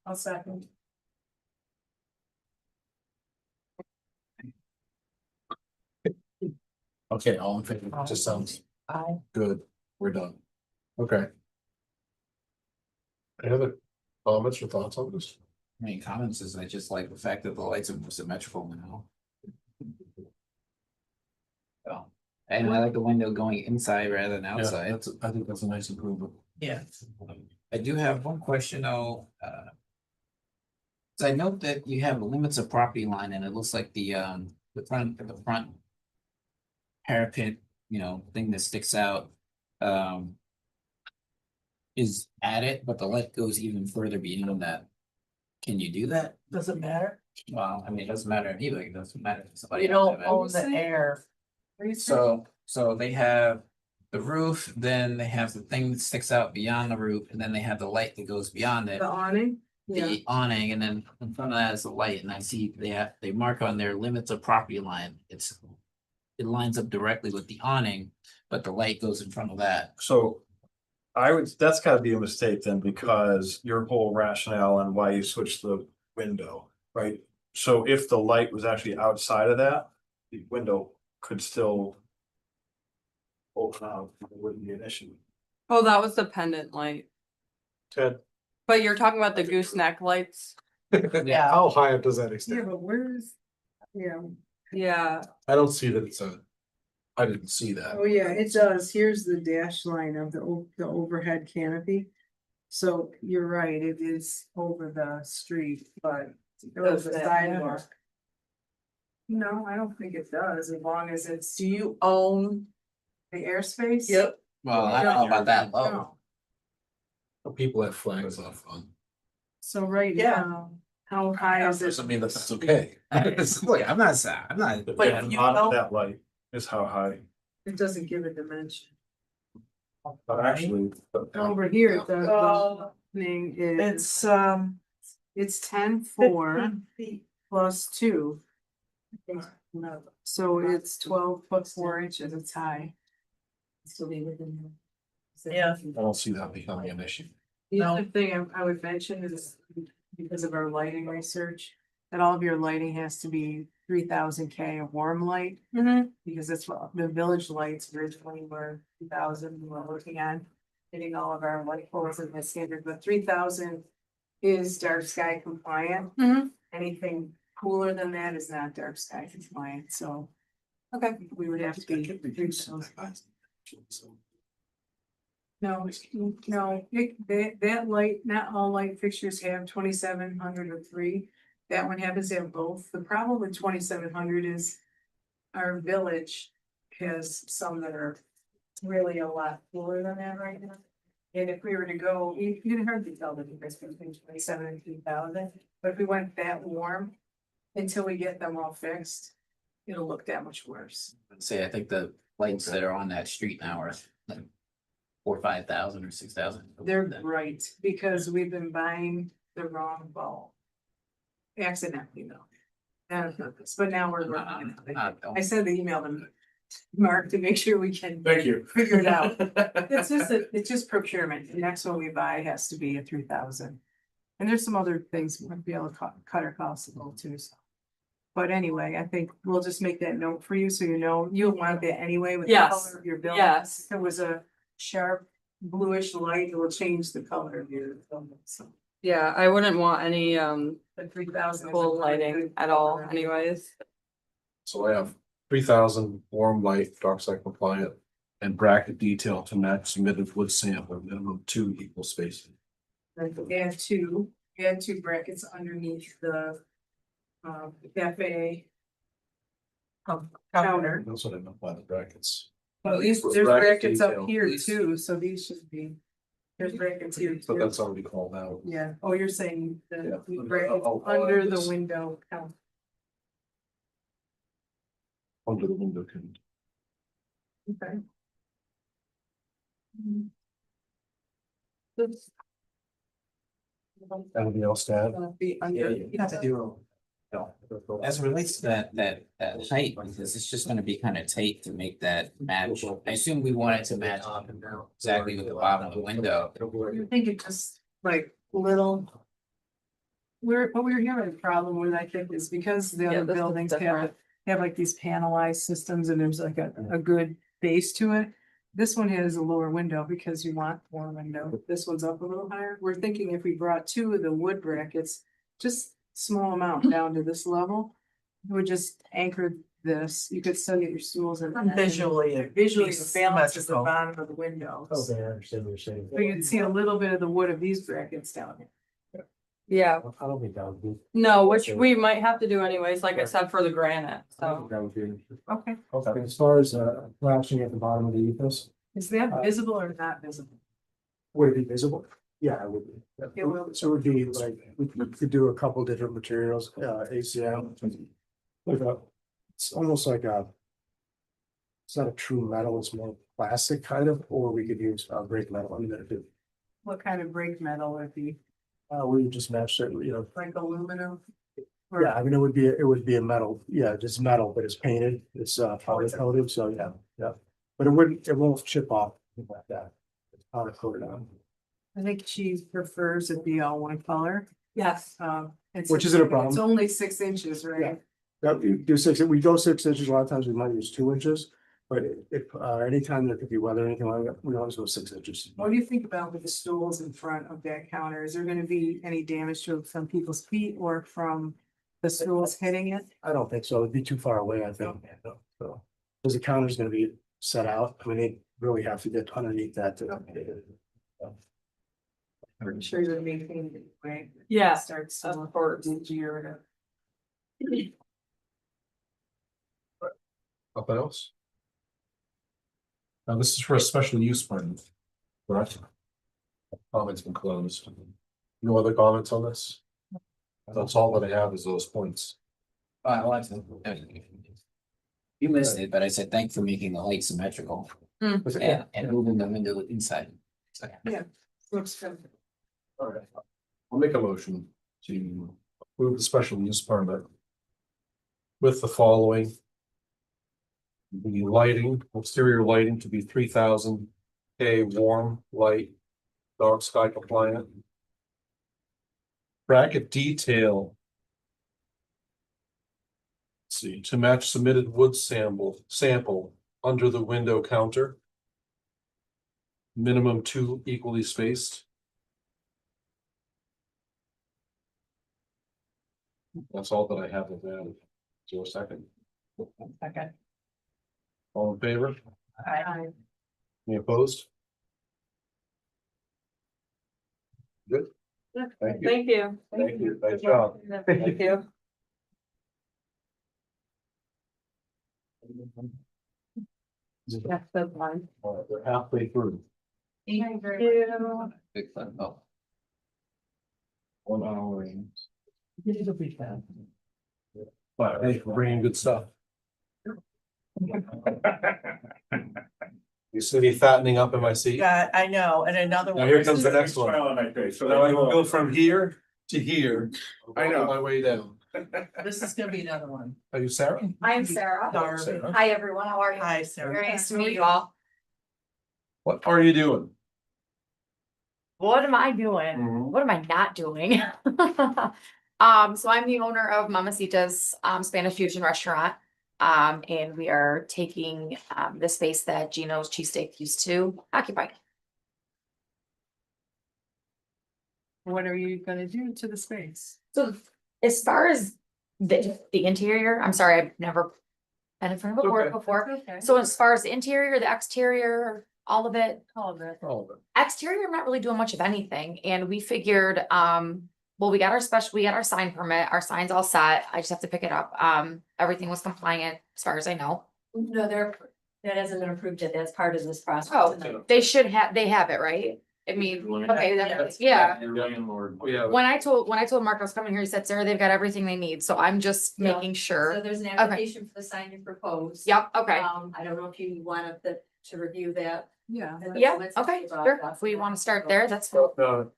I'll second. Okay, all in favor, it just sounds I, good, we're done. Okay. Any other comments or thoughts on this? Main comments is I just like the fact that the lights are more symmetrical now. So, and I like the window going inside rather than Yeah, outside. I think that's a nice improvement. yeah, I do have one question though, so I note that you have limits of property line and it looks like the front. Parapet, thing that sticks out, is at it, but the light goes even further beyond that. Can you do that? does it matter? Well, I mean, it doesn't matter to anybody, it doesn't matter to somebody. You else, don't I own mean. the air. So they have the roof, then they have the thing that sticks out beyond the roof, and then they have the light that goes beyond it. The awning? Yeah, The awning, and then in front of that is the light, and I see they mark on their limits of property line, it lines up directly with the awning, but the light goes in front of that. So that's gotta be a mistake then, because your whole rationale on why you switched the window, right? So if the light was actually outside of that, the window could still open out, it wouldn't be an issue. Oh, that was the pendant light, Ted? but you're talking about the gooseneck lights? Yeah. How high up does that yeah, extend? but where's, yeah, Yeah, I don't see that I didn't see that. oh yeah, it does, here's the dash line of the overhead canopy. So you're right, it is over the street, but it was a Does that sidewalk. matter? No, I don't think it does, as long as it's Do you own? the airspace. Yep. Well, I don't know about that low. No. People have flags off on. So right Yeah. now, how high is it? Doesn't mean that that's okay. Look, I'm not. But Yeah, you bottom of don't- that light is how high, It doesn't give a dimension. but actually. Over here, the Uh, thing is, It's it's 10.4 15 feet. plus 2. So it's 12'4" it's high. Still be within. Yeah. I don't see that becoming an issue. The No. other thing I would mention is because of our lighting research, that all of your lighting has to be 3000 K of warm light. Because that's what the village lights originally were 2000, we were working on getting all of our light poles in the standard, but 3000 is dark sky compliant. Mhm. Anything cooler than that is not dark sky compliant, so. Okay. We would have to be. No, that light, not all light fixtures have 2700 or 3. That one happens to have both. The problem with 2700 is our village has some that are really a lot cooler than that right now. And if we were to go, you can hardly tell the difference between 27 and 3000, but if we went that warm until we get them all fixed, it'll look that much worse. Say, I think the lights that are on that street now are like 4,000 or 5,000 or 6,000. They're right, because we've been buying the wrong bulb. Accidentally though. Not on purpose, but now we're working on it. I sent the email them Mark, to make sure we can Thank you. figure it out. It's just procurement. The next one we buy has to be a 3,000. And there's some other things we'll be able to cut our costs a little too, so. But anyway, I think we'll just make that note for you, so you know, you'll want that anyway with the Yes. color of your building. Yes. If it was a sharp bluish light, it will change the color of your building, so. Yeah, I wouldn't want any The 3,000. full lighting at all anyways. So I have 3,000 warm light, dark side compliant, and bracket detail to match submitted wood sample, minimum 2 equal spacing. Add two brackets underneath the cafe counter. That's what I meant by the brackets. Well, at least With there's bracket brackets up detail, here please. too, so these should be. There's brackets here But too. that's already called out. Yeah, oh, you're saying Yeah. the brackets I'll under add the this. window count. Under the window can. Okay. Anybody else to add? Be Yeah, under. you have to do. As it relates to that height, because it's just gonna be kind of tight to make that match. I assume we want it to match exactly with the bottom of the window. You think it just like little. What we're having a problem with, I think, is because the Yeah, other this is buildings different. have like these panelized systems and there's like a good base to it. This one has a lower window because you want more window. This one's up a little higher. We're thinking if we brought two of the wood brackets, just small amount down to this level. It would just anchor this. You could still get your stools in. Visually, it Visually, be the balance is the symmetrical. bottom of the window. So I understand what you're saying. you can see a little bit of the wood of these brackets down here. Yeah, I don't think that would be. no, which we might have to do anyways, like I said, for the granite, so. That would be. Okay, Okay, as far as flashing at the bottom of the ethos, is that visible or not visible? Would it be visible? Yeah, it would be. It will. So it would be like, we could do a couple different materials, ACM. It's almost like a. It's not a true metal, it's more plastic kind of, or we could use brake metal, I mean, if What kind of brake metal would it be? we would just match it, you know. Like aluminum? Or- Yeah, I mean, it would be a metal, yeah, just metal, but it's painted, it's powder coated, so yeah. But it won't chip off like that. It's powder coated on. I think she prefers it be all one color. Yes. Which isn't a problem. It's only 6 inches, right? Yeah, we do we go 6 inches, a lot of times we might use 2 inches, but if anytime there could be weather or anything like that, we always go 6 inches. What do you think about with the stools in front of that counter? Is there gonna be any damage to it from people's feet or from the stools hitting it? I don't think so, it'd be too far away, I think, so. Cause the counter's gonna be set out, I mean, they really have to get underneath that to. I'm sure you're maintaining it, right? Yeah, Starts to of look course. dingy or whatever. nothing else? Now, this is for a special use permit. Correct? Comments been closed. No other comments on this? That's all that I have is those points. I want to. You missed it, but I said, thank you for making the light symmetrical and moving the window inside. So, Looks good. All right. I'll make a motion to approve the special use permit. With the following. The lighting, exterior lighting to be 3,000 K warm, light, dark sky compliant. Bracket detail. Let's see, to match submitted wood sample under the window counter. Minimum 2 equally spaced. That's all that I have of that. Is there a second? Okay. All in favor? I Any opposed? Good. Thank you. Thank you. Thank you. Nice job. Thank you. Yes, that's fine. All right, we're halfway through. Thank you. big fun. Oh, 1 hour. But hey, we're bringing good stuff. You see me fattening up in my seat? Yeah, I know, and another Now one. here comes the next one. So Now I go from here to here. I know. On my way down. This is gonna be another one. Are you Sarah? I'm Sarah. Darby. Hi, everyone. How are you? Hi, Sarah. Very nice to meet you all. What are you doing? What am I doing? Mhm. What am I not doing? So I'm the owner of Mamacita's Spanish Fusion Restaurant. And we are taking the space that Gino's Cheesesteak used to occupy. What are you gonna do to the space? So as far as the interior, I'm sorry, I've never been in front of a board Okay. before. Okay. So as far as the interior, the exterior, all of it, All of it. All of it. exterior, I'm not really doing much of anything, and we figured, well, we got our sign permit, our sign's all set, I just have to pick it up, everything was compliant, as far as I know. No, that hasn't been approved yet, that's part of this process. Oh, they have it, right? I mean, okay, yeah. Yeah. When I told Mark I was coming here, he said, Sarah, they've got everything they need, so I'm just Yeah. making So sure. there's an application for the sign you proposed. Yep, okay, I don't know if you wanted to review that. Yeah. yeah, okay, sure, if we wanna start there, that's cool.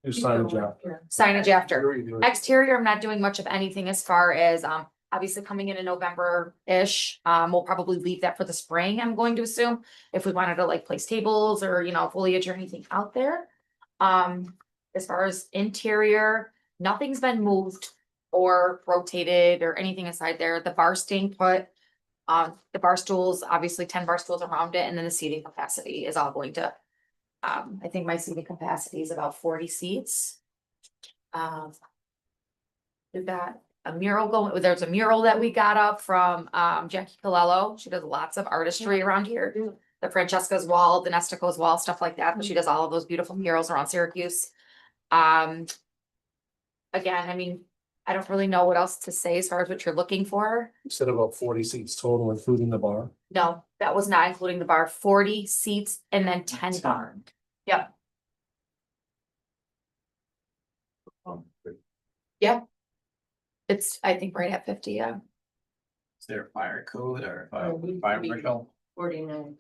You signed a job. Signage after. Exterior, I'm not doing much of anything as far as, obviously coming in November-ish. We'll probably leave that for the spring, I'm going to assume, if we wanted to like place tables or, foliage or anything out there. As far as interior, nothing's been moved or rotated or anything inside there. The bar staying put. The bar stools, obviously 10 bar stools around it, and then the seating capacity is all going to. I think my seating capacity is about 40 seats. We've got a mural going, there's a mural that we got up from Jackie Colello. She does lots of artistry around here. The Francesca's wall, the Nestico's wall, stuff like that, but she does all of those beautiful murals around Syracuse. Again, I mean, I don't really know what else to say as far as what you're looking for. You said about 40 seats total, including the bar. No, that was not including the bar, 40 seats and then 10 bar. Yep. Yep. It's, I think, right at 50, yeah. Is there a fire code or we- fire marshal? 49.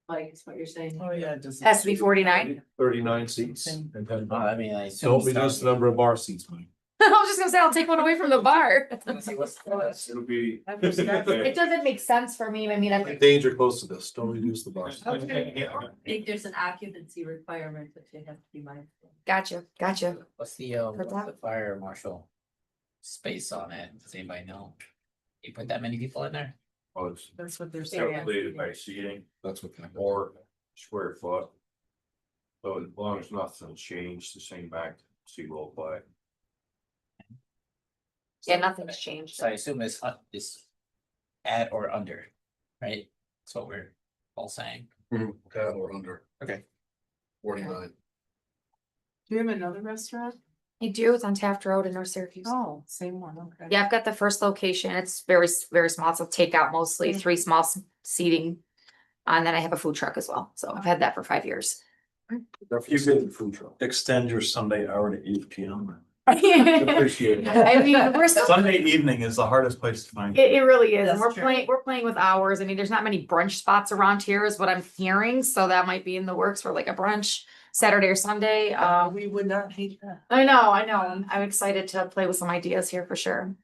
Like, is what you're saying. Oh, yeah. it doesn't- Has to be 49. 39 seats. And 10 Well, I mean, I. Don't reduce the number of bar seats, Mike. I was just gonna say, I'll take one away from the bar. It'll be. It doesn't make sense for me. I mean, I'm. Danger close to this. Don't reduce the bar. seats. I think there's an occupancy requirement that you have to be mindful. Gotcha. What's the fire marshal space on it? Does anybody know? You put that many people in there? Oh, it's That's what they're saying. calculated by seating That's what. or square foot. So as long as nothing's changed, the same back, see will apply. Yeah, nothing's changed. So I assume it's at or under, right? That's what we're all saying. That or under. Okay. 49. Do you have another restaurant? I do. It's on Taft Road in North Syracuse. Oh, same one, okay. Yeah, I've got the first location. It's very, very small. It's a takeout mostly, 3 small seating. And then I have a food truck as well. So I've had that for 5 years. You could Food truck. extend your Sunday hour to 8 p.m. I Appreciate it. mean, we're still. Sunday evening is the hardest place to find. It really is. And That's we're true. playing with hours. I mean, there's not many brunch spots around here is what I'm hearing. So that might be in the works for like a brunch Saturday or Sunday. We would not hate that. I know. I'm excited to play with some ideas here for sure.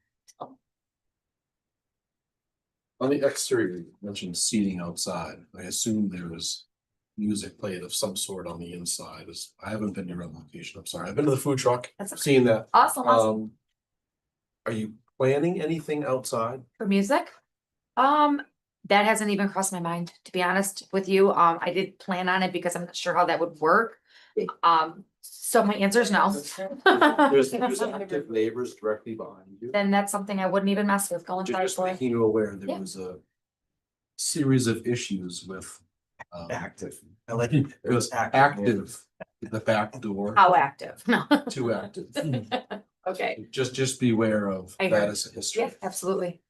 On the exterior, you mentioned seating outside. I assume there is music played of some sort on the inside. I haven't been to your location. I'm sorry. I've been to the food truck. That's I've seen that. Awesome. Are you planning anything outside? For music? That hasn't even crossed my mind, to be honest with you. I did plan on it because I'm not sure how that would work. So my answer is no. There's active neighbors directly behind you. Then that's something I wouldn't even mess with going Just for. making you aware, there Yeah. was a series of issues with. Active. I like it. It was active, the back door, How active? No. too active. Okay. Just beware of I that heard. as a history. Yeah, absolutely.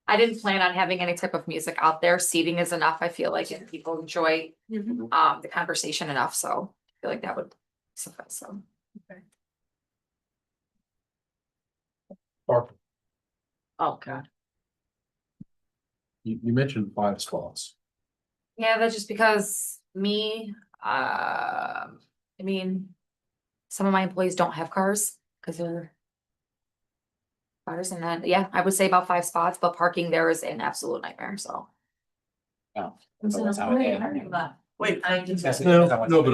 I didn't plan on having any type of music out there. Seating is enough. I feel like if people enjoy the conversation enough, so I feel like that would suffice. So Park, oh god. you mentioned 5 spots. Yeah, that's just because me, I mean, some of my employees don't have cars. Cause they're. Cars and then, yeah, I would say about 5 spots, but parking there is an absolute nightmare, so. Oh. So that's how it great. is. Wait, I just. No, but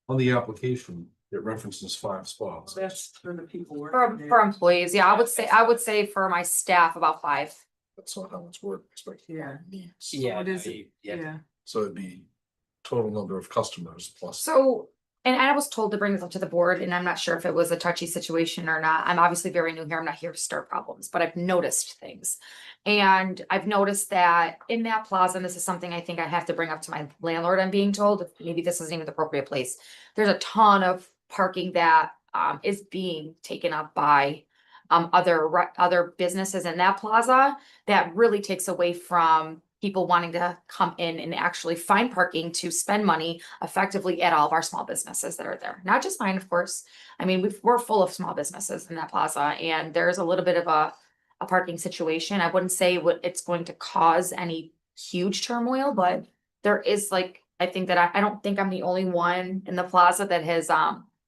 on the application, it references 5 spots. that's for the people For, working for there. employees, yeah, I would say for my staff about 5. That's not how it's worked. Yeah. Yeah. What is no, it? you- Yeah. So it'd be total number of customers plus. So, and I was told to bring this up to the board, and I'm not sure if it was a touchy situation or not. I'm obviously very new here. I'm not here to start problems, but I've noticed things. And I've noticed that in that plaza, and this is something I think I have to bring up to my landlord, I'm being told, maybe this isn't even the appropriate place. There's a ton of parking that is being taken up by other businesses in that plaza that really takes away from people wanting to come in and actually find parking to spend money effectively at all of our small businesses that are there. Not just mine, of course. I mean, we're full of small businesses in that plaza, and there's a little bit of a parking situation. I wouldn't say it's going to cause any huge turmoil, but there is like, I think that I don't think I'm the only one in the plaza that has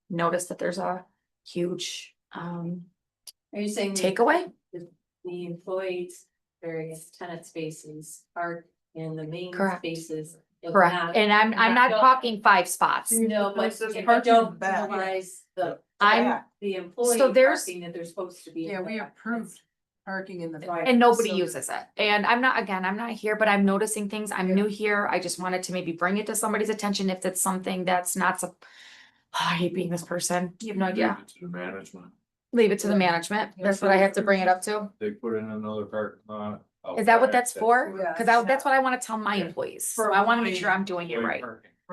noticed that there's a huge Are you saying? takeaway. The employees, various tenant spaces are in the main Correct. spaces. If Correct, not- and I'm not don't- talking 5 spots. No, but There's if parking I in the don't back. realize the, I'm, the employee So there's- parking that they're supposed to be. in Yeah, the we back. approved parking in the. front, and nobody so- uses it. And I'm not here, but I'm noticing things. I'm new here. I just wanted to maybe bring it to somebody's attention if it's something that's not so. I hate being this person. You have no idea. Leave it to the management. Leave it to the management. That's what I have to bring it up to. They put in another parking lot. Is that what that's for? Yeah. Cause that's what I wanna tell my employees. So I wanna make sure I'm doing it right.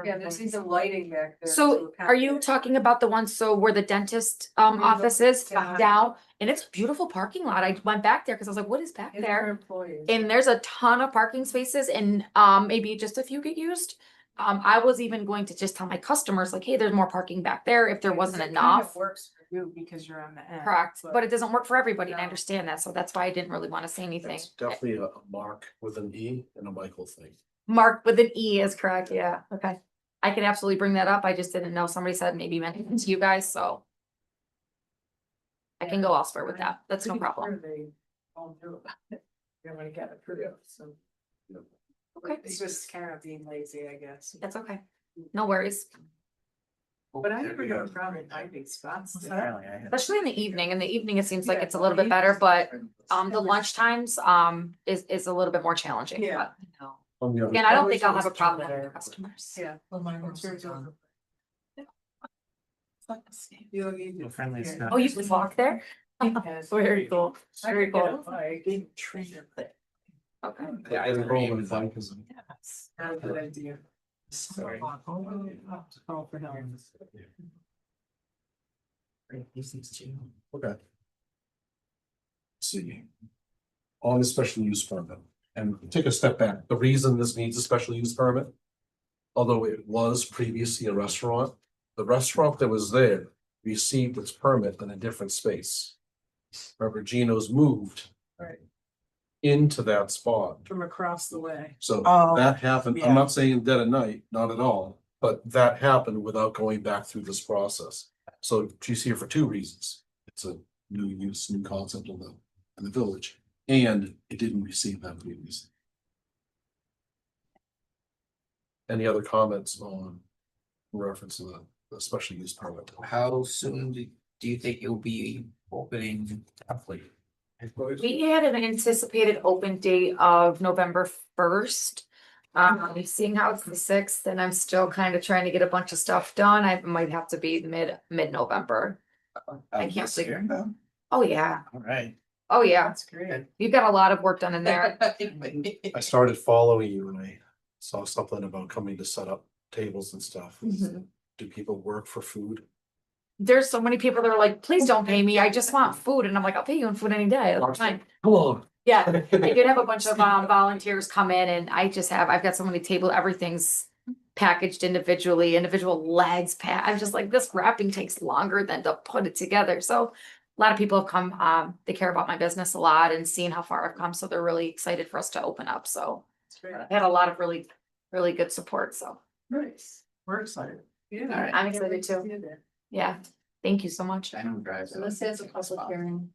Yeah, there's even lighting back there. So are you talking about the ones, so where the dentist office is Yeah. down? And it's beautiful parking lot. I went back there because I was like, what is back It's there? for employees. And there's a ton of parking spaces and maybe just a few get used. I was even going to just tell my customers like, hey, there's more parking back there if there wasn't It kind of enough. Works for you because you're on the end. Correct, but it doesn't work for everybody and I No. understand that, so that's why I didn't really wanna say anything. It's definitely a Mark with an E and a Michael thing. Mark with an E is correct, yeah, okay. I can absolutely bring that up, I just didn't know, somebody said maybe mention it to you guys, so. I can go elsewhere with that, that's no Pretty problem. sure they all knew about it. They want to get approved, so. Okay. It's just kind of being lazy, I guess. That's okay, no worries, But I never have a problem finding spots. there. especially in the evening, it seems like Yeah, it's a little bit better, evenings. but the lunch times is a little bit more challenging. Yeah. but- On the other, And I don't think I'll have a problem with the customers. Yeah. Well, mine I'm was sure it's on. over. You'll need to- Friendly yeah. stuff. Oh, you can walk there? Yes. Very cool, I very could get cool, a bike. Big tree up there. okay. Yeah, I the don't role even- of bike is- Yes. Not a good idea. Sorry. Call for help. Okay. see. On the special use permit, and take a step back, the reason this needs a special use permit. Although it was previously a restaurant, the restaurant that was there received its permit in a different space. Remember, Gino's moved. Right. Into that spot, From across the way. so Oh, that happened, yeah. I'm not saying dead of night, not at all, but that happened without going back through this process. So she's here for 2 reasons. It's a new use, new concept in the village, and it didn't receive that previously. Any other comments on reference to the special use permit? How soon do you think you'll be opening roughly? We had an anticipated open date of November 1st. Seeing how it's the 6th, and I'm still kind of trying to get a bunch of stuff done, I might have to be mid-November. I can't see. figure. Oh, yeah, All right. oh, yeah, That's great. you've got a lot of work done in there. I started following you and I saw something about coming to set up tables and stuff. Mhm. Do people work for food? There's so many people that are like, please don't pay me, I just want food, and I'm like, I'll pay you in food any day, that's fine. Hello. Yeah, I did have a bunch of volunteers come in and I've got so many table, everything's packaged individually, individual legs I'm just like, this wrapping takes longer than to put it together, so. A lot of people have come, they care about my business a lot and seeing how far I've come, so they're really excited for us to open up, so. That's great. I had a lot of really, really good support, so, Nice. We're excited. Yeah. I'm excited too. Yeah. Thank you so much. Diamond Drive. So this has a public hearing.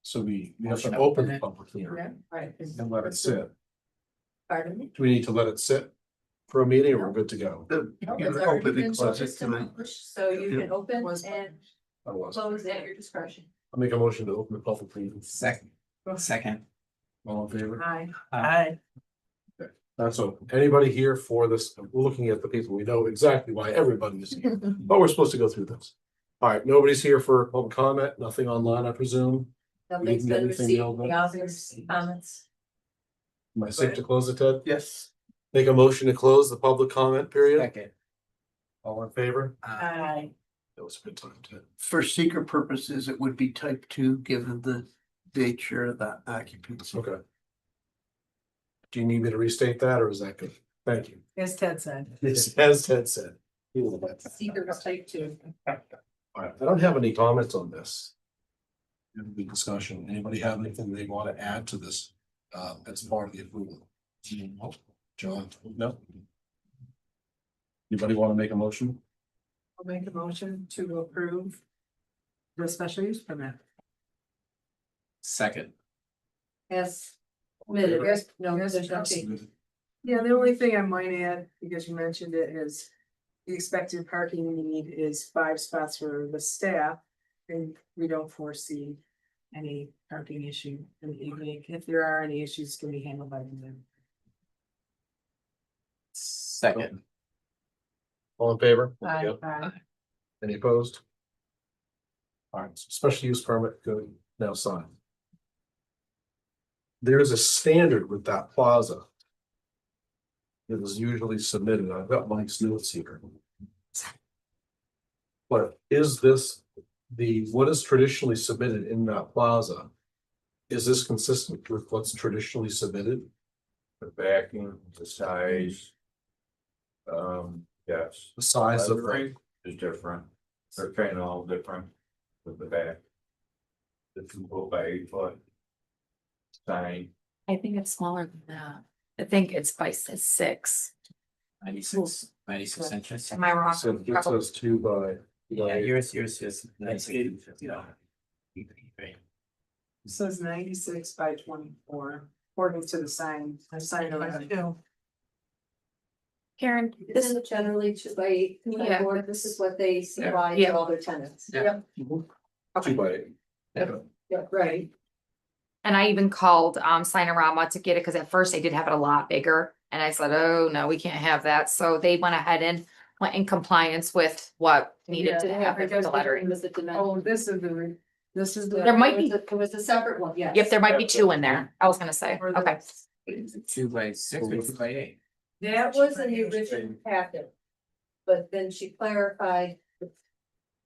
So we have Motion to to open open the it. public hearing Right. and let it sit. Pardon me? Do we need to let it sit for a meeting or we're good to go? It's already been established, so you can open and I was. close at your discretion. I'll make a motion to open the public meeting. Second. All in favor? Aye. I, That's open. Anybody here for this? We're looking at the people. We know exactly why everybody is here, but we're supposed to go through this. All right, nobody's here for public comment, nothing online, I presume. Nothing's can get been anything received, mailed in? the author's comments. Am I safe to close it, Ted? Yes. Make a motion to close the public comment period. Second. All in favor? I, That was a good time, Ted. For seeker purposes, it would be type 2, given the nature of that occupancy. Okay. Do you need me to restate that or is that good? Thank you. As Ted said. As Ted said. Seeker's type 2. All right, I don't have any comments on this. Any discussion, anybody have anything they want to add to this, as part of the approval? John, no? Anybody want to make a motion? I'll make a motion to approve the special use permit. Second. Yes. There's no change. Yeah, the only thing I might add, because you mentioned it, is the expected parking need is 5 spots for the staff. And we don't foresee any parking issue in the evening. If there are any issues, can be handled by them. Second. All in favor? Aye. Any opposed? All right, so special use permit, good, now sign. There is a standard with that plaza. It is usually submitted, I've got Mike's notes here. But is this what is traditionally submitted in that plaza? Is this consistent with what's traditionally submitted? The backing, the size. Yes. The size of the, Lettering is different. They're kind of all different with the back. The 2 foot by 8 foot. Sign. I think it's smaller than that. I think it's by 6. 96 inches. Am I wrong? so it says 2 by. Yeah, yours is nice. It says 96 by 24, according to the sign. I signed it. Karen, This this, is generally 2 by 8. Yeah. Board, this is what they supply Yeah. to all their tenants. Yeah. Yep, 2 by 8. yep, right. and I even called Sinorama to get it, because at first they did have it a lot bigger. And I said, oh, no, we can't have that. So they went ahead and went in compliance with what needed to Yeah, happen for because the lettering. was the dimension. Oh, this is the. There might be- It was a separate one, yes. Yep, there might be 2 in there. I was gonna say, Or the- okay. 2 by 6 or 2 by 8. That was in the original packet. But then she clarified,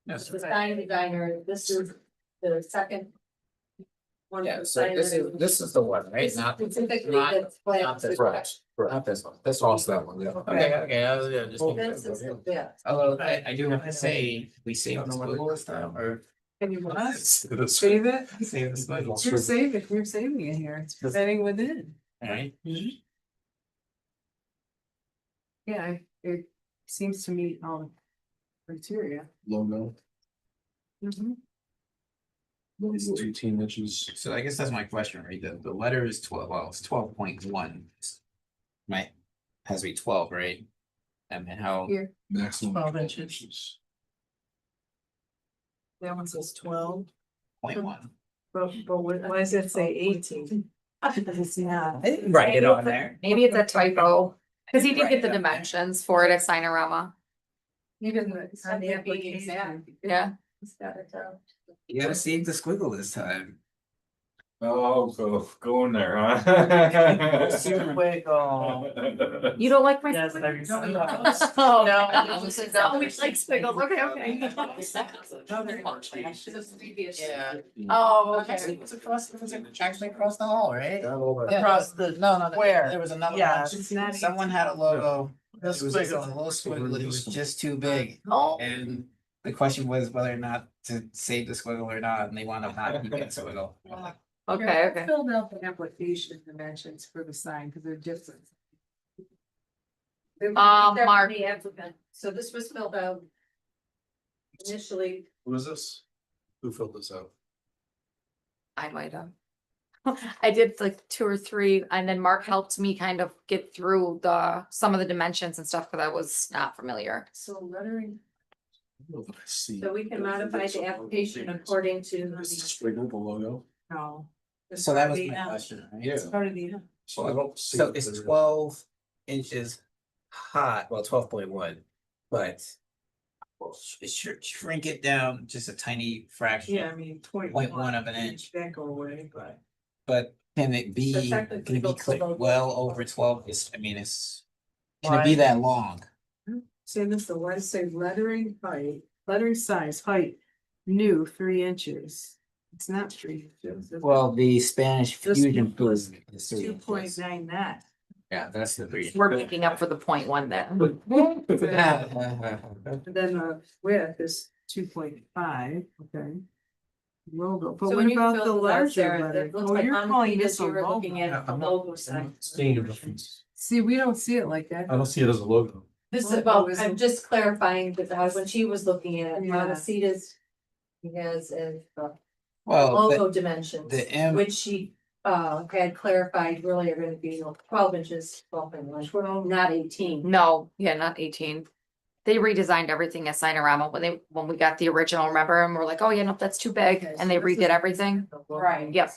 Yes. the sign designer, this is the second. One. Yeah, for so sign this is the one, right? This Not, specifically not- that's planned not for this the- one. Correct. Not this one. That's also that one, yeah. Okay, I was, yeah, just. This is the best. Although I do have to say, we saved the squiggle this time, or Can you what? It's- Save it? save the squiggle, You're saving it here. It's presenting within. alright? Yeah, it seems to meet all the criteria. Logo, Mhm. 18 inches. So I guess that's my question, right? The letter is 12, well, it's 12.1. Right, has to be 12, right? And then how, Here, Maximum 12 12 inches. inches. that one says 12, 0.1. but why does it say 18? It's not. Write it on there. Maybe it's a typo, because he did get the Right, okay. dimensions for it at Sinorama. Even the, on the application. Yeah. It's got it, You gotta save the squiggle this time. Oh, go in there, huh? Wiggle. You don't like my. Yes, squiggles? there's. Oh, No, no, we like squiggles, okay, okay. Yeah. Oh, okay. Actually across the hall, right? Down all that. Across the, where? There was another Yeah. It's not. Someone had a logo. The It was a squiggle. little squiggle, it was just too big. Oh. And the question was whether or not to save the squiggle or not, and they wound up not keeping the squiggle. Okay, okay. Filled out the application dimensions for the sign, because they're different. Mark. The applicant, so this was filled out. initially, Who is this? Who filled this out? I might have. I did like 2 or 3, and then Mark helped me kind of get through some of the dimensions and stuff, because I was not familiar. so lettering, I don't know that I see. so we can modify the application according to This is the. Springer, the logo. No. It's So that part was of the my end. question, right? It's part of the end. So I don't see. So that it's there- 12 inches high, well, 12.1, but it should shrink it down just a tiny fraction. Yeah, I mean, 0.1 of an inch. That go away, but. But can it So be, technically can it be it's the logo. well over 12? I mean, can it be that long? Say this, the one say lettering height, lettering size, height, new 3 inches. It's not 3 inches. Well, the Spanish This fusion one food was is 3 inches. 2.9 that. Yeah, that's the 3. We're making up for the 0.1 there. And then the width is 2.5, okay. Logo, but So what when you about fill the this out, larger Sarah, letter? it looks Oh, like you're on calling the this a you were logo. looking at the logo side. Seeing a difference. See, we don't see it like that. I don't see it as a logo. This is Logo about, is- I'm just clarifying, because when she was looking at it, Yeah. Montecito's has Well, logo dimensions, the M- which she had clarified really are gonna be 12 inches, 12, not 18. No, yeah, not 18. They redesigned everything at Sinorama when we got the original, remember, and we're like, oh, yeah, no, that's too big, Okay, and so they this redid is- everything. Right. Yep.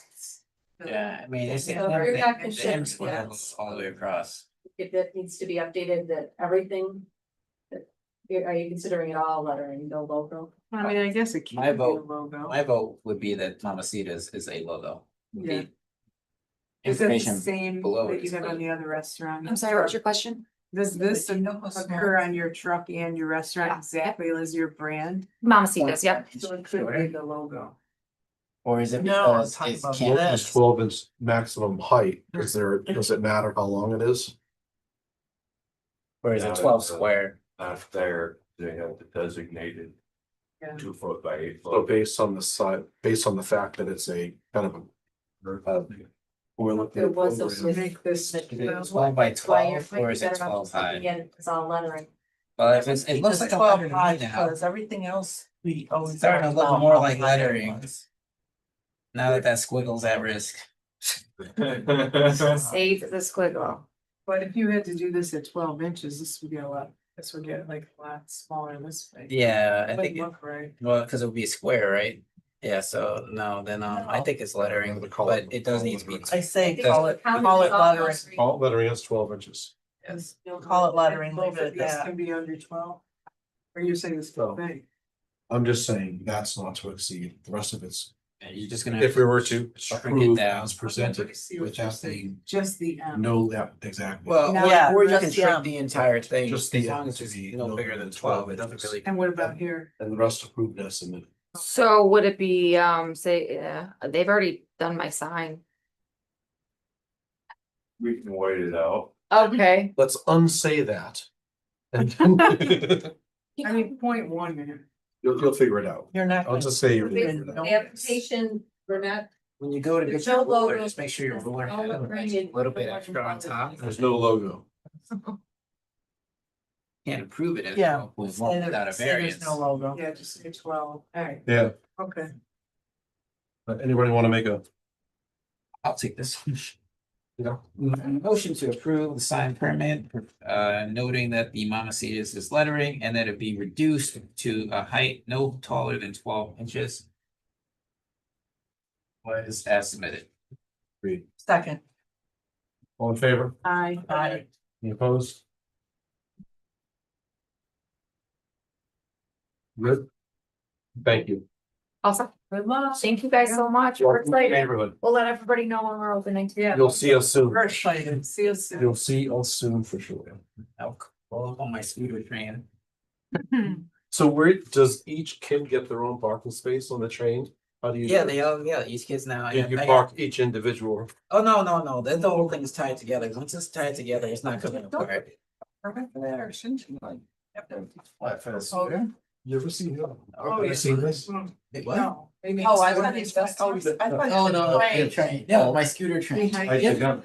Yeah, I mean, it's So you're not considering square that. all the way across. If that needs to be updated, that everything. Are you considering it all lettering, no logo? I mean, I guess it My can be a vote- logo. My vote would be that Mamacita's is a logo. Would be Yeah. Is it the Information same below that it you is have on clear. the other restaurant? I'm sorry, what was your question? Does this occur on your truck and your restaurant Yeah. exactly as your brand? Mamacita's, yep. So it could be the logo. Or is it No, I'm because talking it about can't? this. It's 12 inch maximum height. Is there, does it matter how long it is? Or is it 12 square? Not there, they have the designated Yeah. 2 foot by 8 So foot. based on the side, based on the fact that it's a kind of a. We're looking It at was over a- here. Make this. Is it 12 by 12 or is it 12 high? Again, it's all lettering. Well, if it's, it looks like a letter to high me now. because everything else we always. It's starting to talk look about more how like high it lettering. was. Now that squiggle's at risk. Save the squiggle. But if you had to do this at 12 inches, this would get like a lot smaller this way. Yeah, I Wouldn't think, look right. well, because it would be a square, right? Yeah, so no, then I think it's lettering, but it does need to be. I say think call it's it, counted call it as all lettering. those three. All lettering is 12 inches. Yes. Call it lettering, leave Both it of at these that. can be under 12? Or you're saying it's No. big? I'm just saying that's not to exceed. The rest of it's, Yeah, you're just gonna. if we were to Shrink it approve down. as presented I see what you're without the, saying, just the M. no, that exactly. Well, Yeah, or you just can the, shrink the entire thing, just as the long M as to it's be no no bigger bigger than than 12, 12 it doesn't inches. really. And what about here? And the rest approved as submitted. So would it be, say, they've already done my sign. We can wait it out. Okay. Let's unsay that. And I mean, 0.1 minute. you'll figure it out. You're not. I'll gonna- just say you're. The application, we're not. When you go to There's get your no logo. ruler, just make sure your ruler All has a lettering. little bit extra on top. There's no logo. Can't approve it as Yeah. well with Say there- without a say there's variance. No logo. Yeah, just say 12. Alright, Yeah. okay. Anybody want to make a? I'll take this. Yeah. Motion to approve the sign permit, noting that the Mamacita's is lettering and that it be reduced to a height no taller than 12 inches. Was as submitted. Read. Second. All in favor? Aye. Any opposed? Good. Thank you. Awesome. Good luck. Thank you guys so much. We're Welcome to the excited. neighborhood. We'll let everybody know when we're opening. Yeah. You'll see us soon. We're excited. See you soon. You'll see us soon for sure. I'll call on my scooter train. So where, does each kid get their own parking space on the train? How do you? Yeah, each kid's now. You park each individual. Oh, no, the whole thing is tied together. Once it's tied together, it's not coming apart. What, for the scooter? You ever seen him? Oh, You yeah. seen this? Wait, what? No. Oh, I thought he's just, oh, I thought. Oh, no, Right. the train. No, my scooter train. Behind I you. think I'm-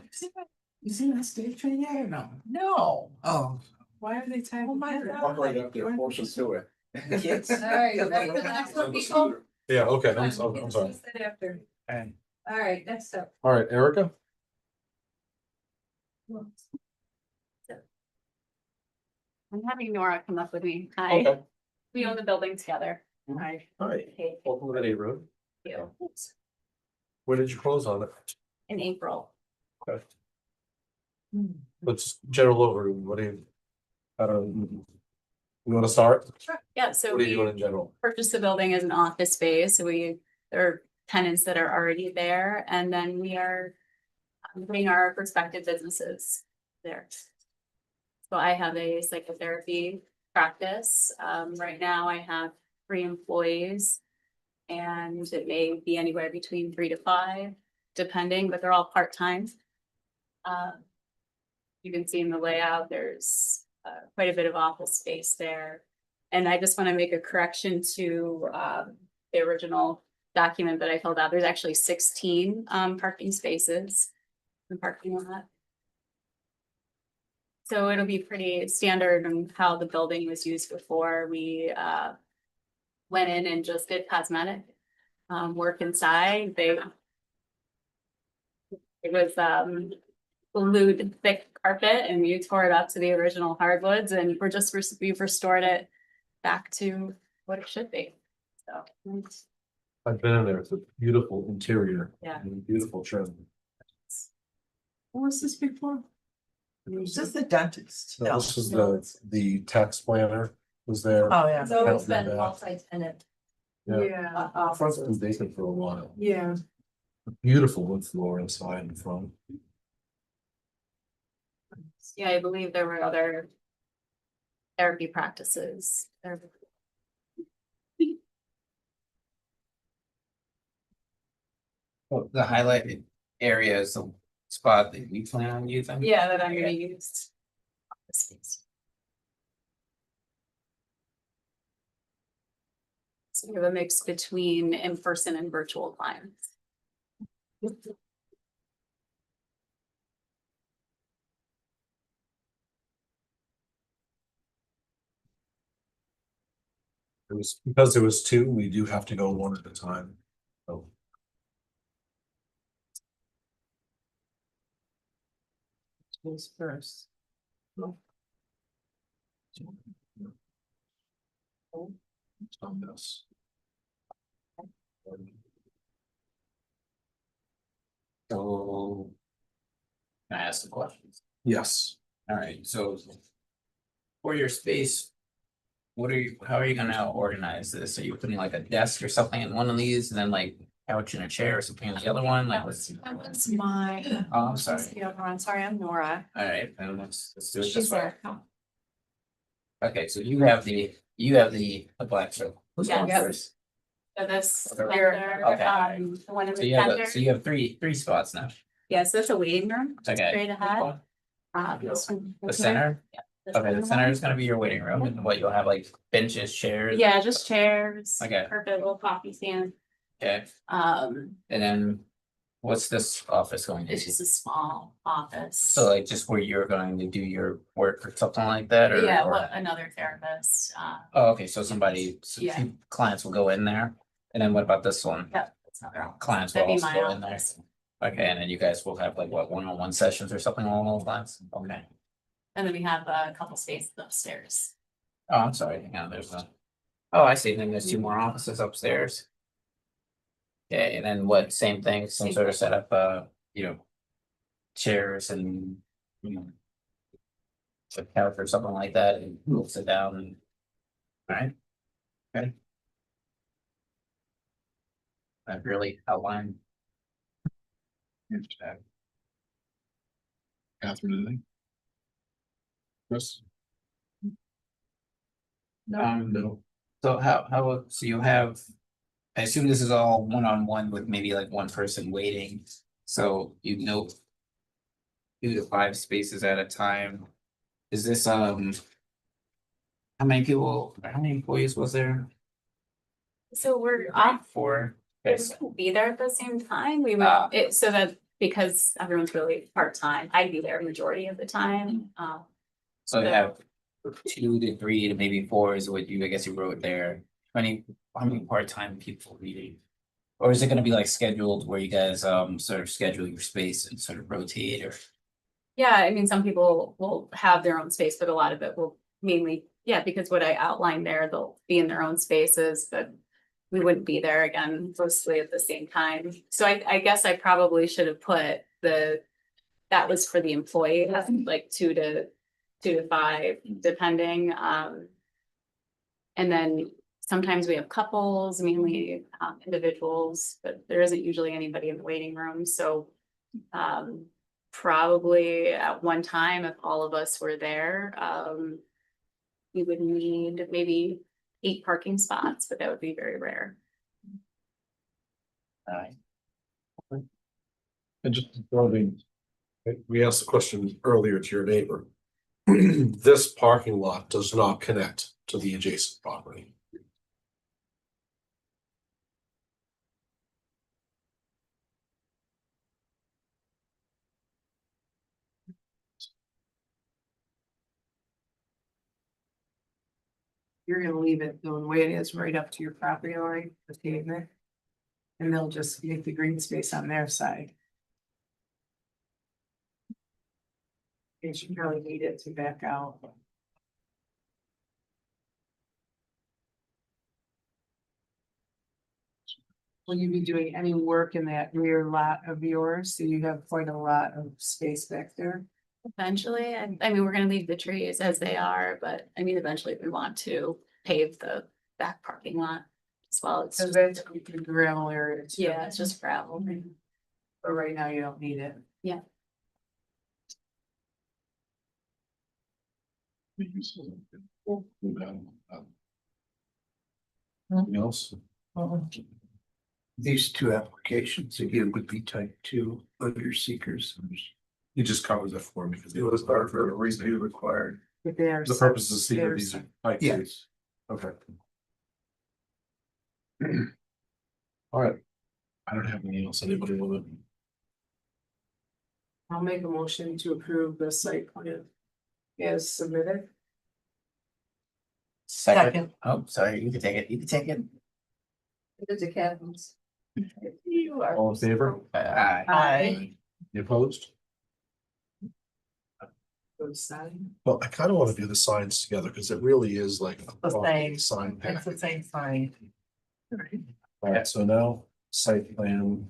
You seen that scooter train yet or no? No. Oh, Why are they tagging? Oh my together? God. Walk right up there, portion to it. Yes. All right, ready for the next one, people? Yeah, okay, I'm sorry. After. And All right, next up. All right, Erica? I'm having Nora come up with me. Hi, Okay. we own the building together. Hi. Hi, Okay, welcome to the neighborhood. thank you. When did you close on it? In April. Okay. Let's general overview, what do you? I don't. You wanna start? Sure. Yeah, so What are you doing we in general? purchased the building as an office space, so there are tenants that are already there, and then we are putting our prospective businesses there. So I have a psychotherapy practice. Right now I have 3 employees. And it may be anywhere between 3 to 5, depending, but they're all part-time. You can see in the layout, there's quite a bit of office space there. And I just want to make a correction to the original document that I filled out. There's actually 16 parking spaces in the parking lot. So it'll be pretty standard on how the building was used before. We went in and just did cosmetic work inside. It was glued thick carpet, and we tore it up to the original hardwoods, and we've restored it back to what it should be. So I've been in there, it's a beautiful interior. Yeah. and Beautiful trim. What was this before? It's just the dentist. No, this was the tax planner was there. Oh, yeah. It's always Help me been back. multi-tenant. Yeah. Front's been vacant for a while. Yeah. Beautiful wood floor inside and front. yeah, I believe there were other therapy practices there. well, the highlighted area is the spot that we plan on using. Yeah, that I'm gonna use. So we have a mix between in-person and virtual clients. It was, because there was 2, we do have to go one at a time. So. Who's first? On this. So. Can I ask the questions? Yes. All right, so. For your space. How are you gonna organize this? Are you putting like a desk or something in one of these and then like couch and a chair or something in the other one? Like what's? That was my. Oh, I'm sorry. Yeah, I'm sorry, I'm Nora. All right, then let's do it She's this way. there. Okay, so you have the black circle. Who's going Yes. first? So this, Okay. center, Okay. the one in So the you have, center. so you have three spots now. Yes, that's a waiting room, Okay. straight ahead. This one. The center? Yeah, this Okay, the one. center is gonna be your waiting room and what you'll have like benches, chairs. Yeah, just chairs. Okay. Carpet, little coffee stand. Okay, And then what's this office going to it's be? just a small office. So like just where you're going to do your work or something like that or? Yeah, or- what, another therapist, Oh, okay, so somebody, Yeah. clients will go in there, and then what about this one? yeah, that's another office. Clients will That'd be also my go in there. office. Okay, and then you guys will have like what, one-on-one sessions or something along those lines? Okay. And then we have a couple spaces upstairs. Oh, I'm sorry, hang on, there's a. Oh, I see, then there's 2 more offices upstairs. Okay, and then what, same thing, some Same sort of thing. setup, chairs and, a couch or something like that, and we'll sit down and. Alright. Okay. I've really outlined. Catherine, anything? Chris? No. So so you have, I assume this is all one-on-one with maybe like one person waiting, so you know. 2 to 5 spaces at a time. Is this, how many people, how many employees was there? So we're off, 4. we Okay, wouldn't be there at the same time, we would, Ah. so that, because everyone's really part-time, I'd be there majority of the time, so you have 2 to 3 to maybe 4 is what you, I guess you wrote there. How many part-time people reading? Or is it gonna be like scheduled where you guys sort of schedule your space and sort of rotate or? Yeah, I mean, some people will have their own space, but a lot of it will mainly, yeah, because what I outlined there, they'll be in their own spaces, but we wouldn't be there again mostly at the same time. So I guess I probably should have put that was for the employee, like 2 to 5, depending. And then sometimes we have couples, mainly individuals, but there isn't usually anybody in the waiting room, so probably at one time, if all of us were there, we would need maybe 8 parking spots, but that would be very rare. Alright. And just, we asked the question earlier to your neighbor. This parking lot does not connect to the adjacent property. You're gonna leave it the way it is, right up to your property line, the pavement. And they'll just make the green space on their side. And you probably need it to back out. Will you be doing any work in that rear lot of yours? So you have quite a lot of space back there. Eventually, I mean, we're gonna leave the trees as they are, but I mean, eventually we want to pave the back parking lot as well. It's So just, that's the gravel area. too. yeah, it's just gravel. But right now you don't need it. Yeah. Anything else? These two applications again would be type 2 under seekers. He just covers it for me because It was part for a review required. But they are. the purpose is to see that they're these are. sep- type Yeah. twos. Okay. All right. I don't have anything else. Anybody want to? I'll make a motion to approve the site plan as submitted. Second. Oh, sorry, you can take it, you can take it. The cabins. You are. All in favor? Aye. Aye. You opposed? Those sign. Well, I kind of want to do the signs together because it really is like. a The same. Sign It's the package. same sign. All right, so now site plan.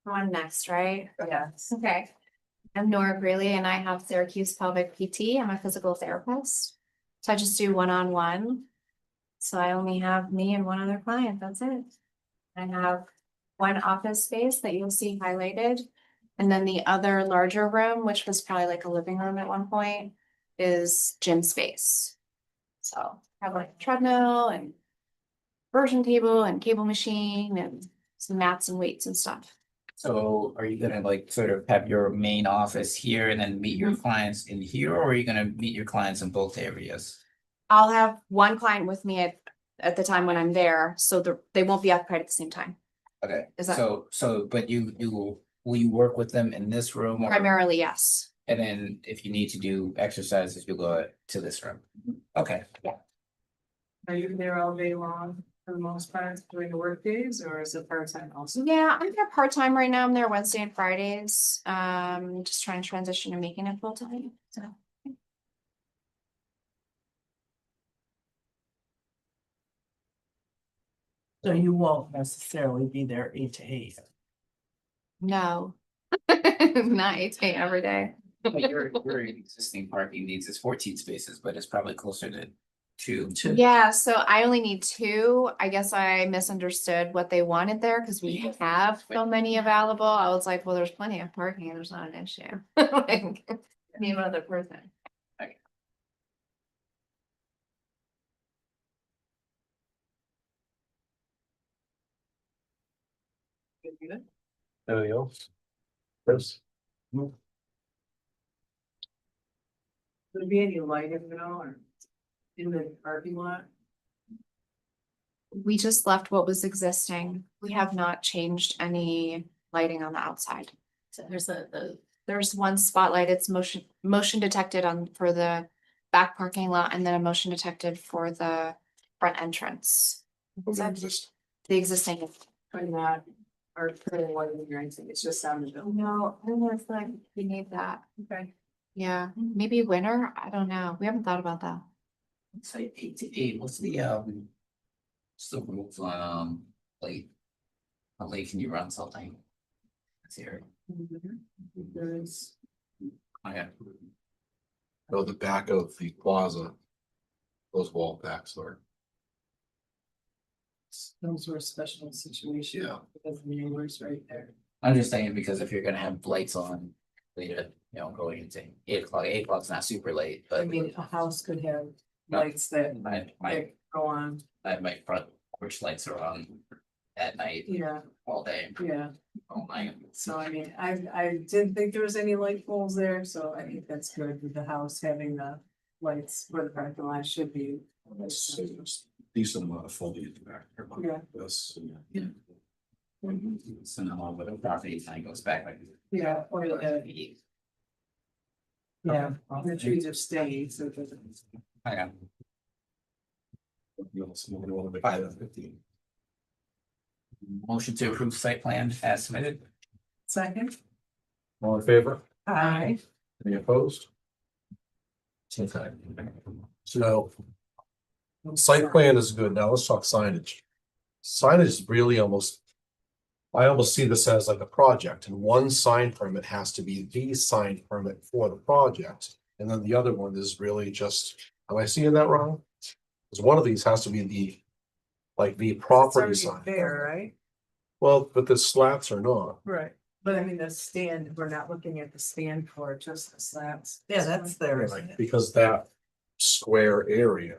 On next, right? Yes. Okay. I'm Nora Greeley and I have Syracuse Pelvic PT. I'm a physical therapist. So I just do one-on-one. So I only have me and one other client, that's it. I have one office space that you'll see highlighted. And then the other larger room, which was probably like a living room at one point, is gym space. So I have like a treadmill and version table and cable machine and some mats and weights and stuff. So are you gonna like sort of have your main office here and then meet your clients in here, or are you gonna meet your clients in both areas? I'll have one client with me at the time when I'm there, so they won't be occupied at the same time. Okay, Is that- so, but will you work with them in this room? or- Primarily, yes. And then if you need to do exercises, you'll go to this room. Okay, Are you there all day long for the most part during the work days or is it part-time also? Yeah, I'm there part-time right now. I'm there Wednesday and Fridays. Just trying to transition to making it full-time, so. So you won't necessarily be there 8 to 8. No. Not 8 to 8 every day. but your existing parking needs is 14 spaces, but it's probably closer to 2. Yeah, so I only need 2. I guess I misunderstood what they wanted there because we have so many available. I was like, well, there's plenty of parking. There's not an issue. Like, need another person. Anything else? Chris? Would there be any lighting at all or in the parking lot? We just left what was existing. We have not changed any lighting on the outside. So there's one spotlight, it's motion detected for the back parking lot and then a motion detected for the front entrance. The existing. Or not, or putting one in your anything, it's just sound and build. No, I don't know if like we need that. Okay. Yeah, maybe winter. I don't know. We haven't thought about that. Say 8 to 8, what's the rules on, late? How late can you run something? It's here. There's, Okay. Oh, the back of the plaza. Those wall packs are. those were special situations. Yeah. Because the neighbors right there. I'm just saying, because if you're gonna have lights on later, going into 8 o'clock, 8 o'clock's not super late, I but. mean, a house could have lights that My go on, front porch lights are on at night, yeah, all day, yeah. all night. So I mean, I didn't think there was any light poles there, so I think that's good with the house having the lights where the parking lot should be. Decent amount of foliage back there. Yeah. This. So now, but the property kind of goes back like. Yeah, or yeah, the trees are staying, so it doesn't. Okay. Motion to approve site plan as submitted. Second. All in favor? Aye. Any opposed? Okay. So site plan is good. Now let's talk signage. Signage is really I almost see this as like a project, and one sign permit has to be the sign permit for the project. And then the other one is really just, am I seeing that wrong? Because one of these has to be the property sign. There, right? Well, but the slats are not. Right, but I mean, the stand, we're not looking at the stand for it, just the slats. Yeah, that's there, isn't it? Because that square area,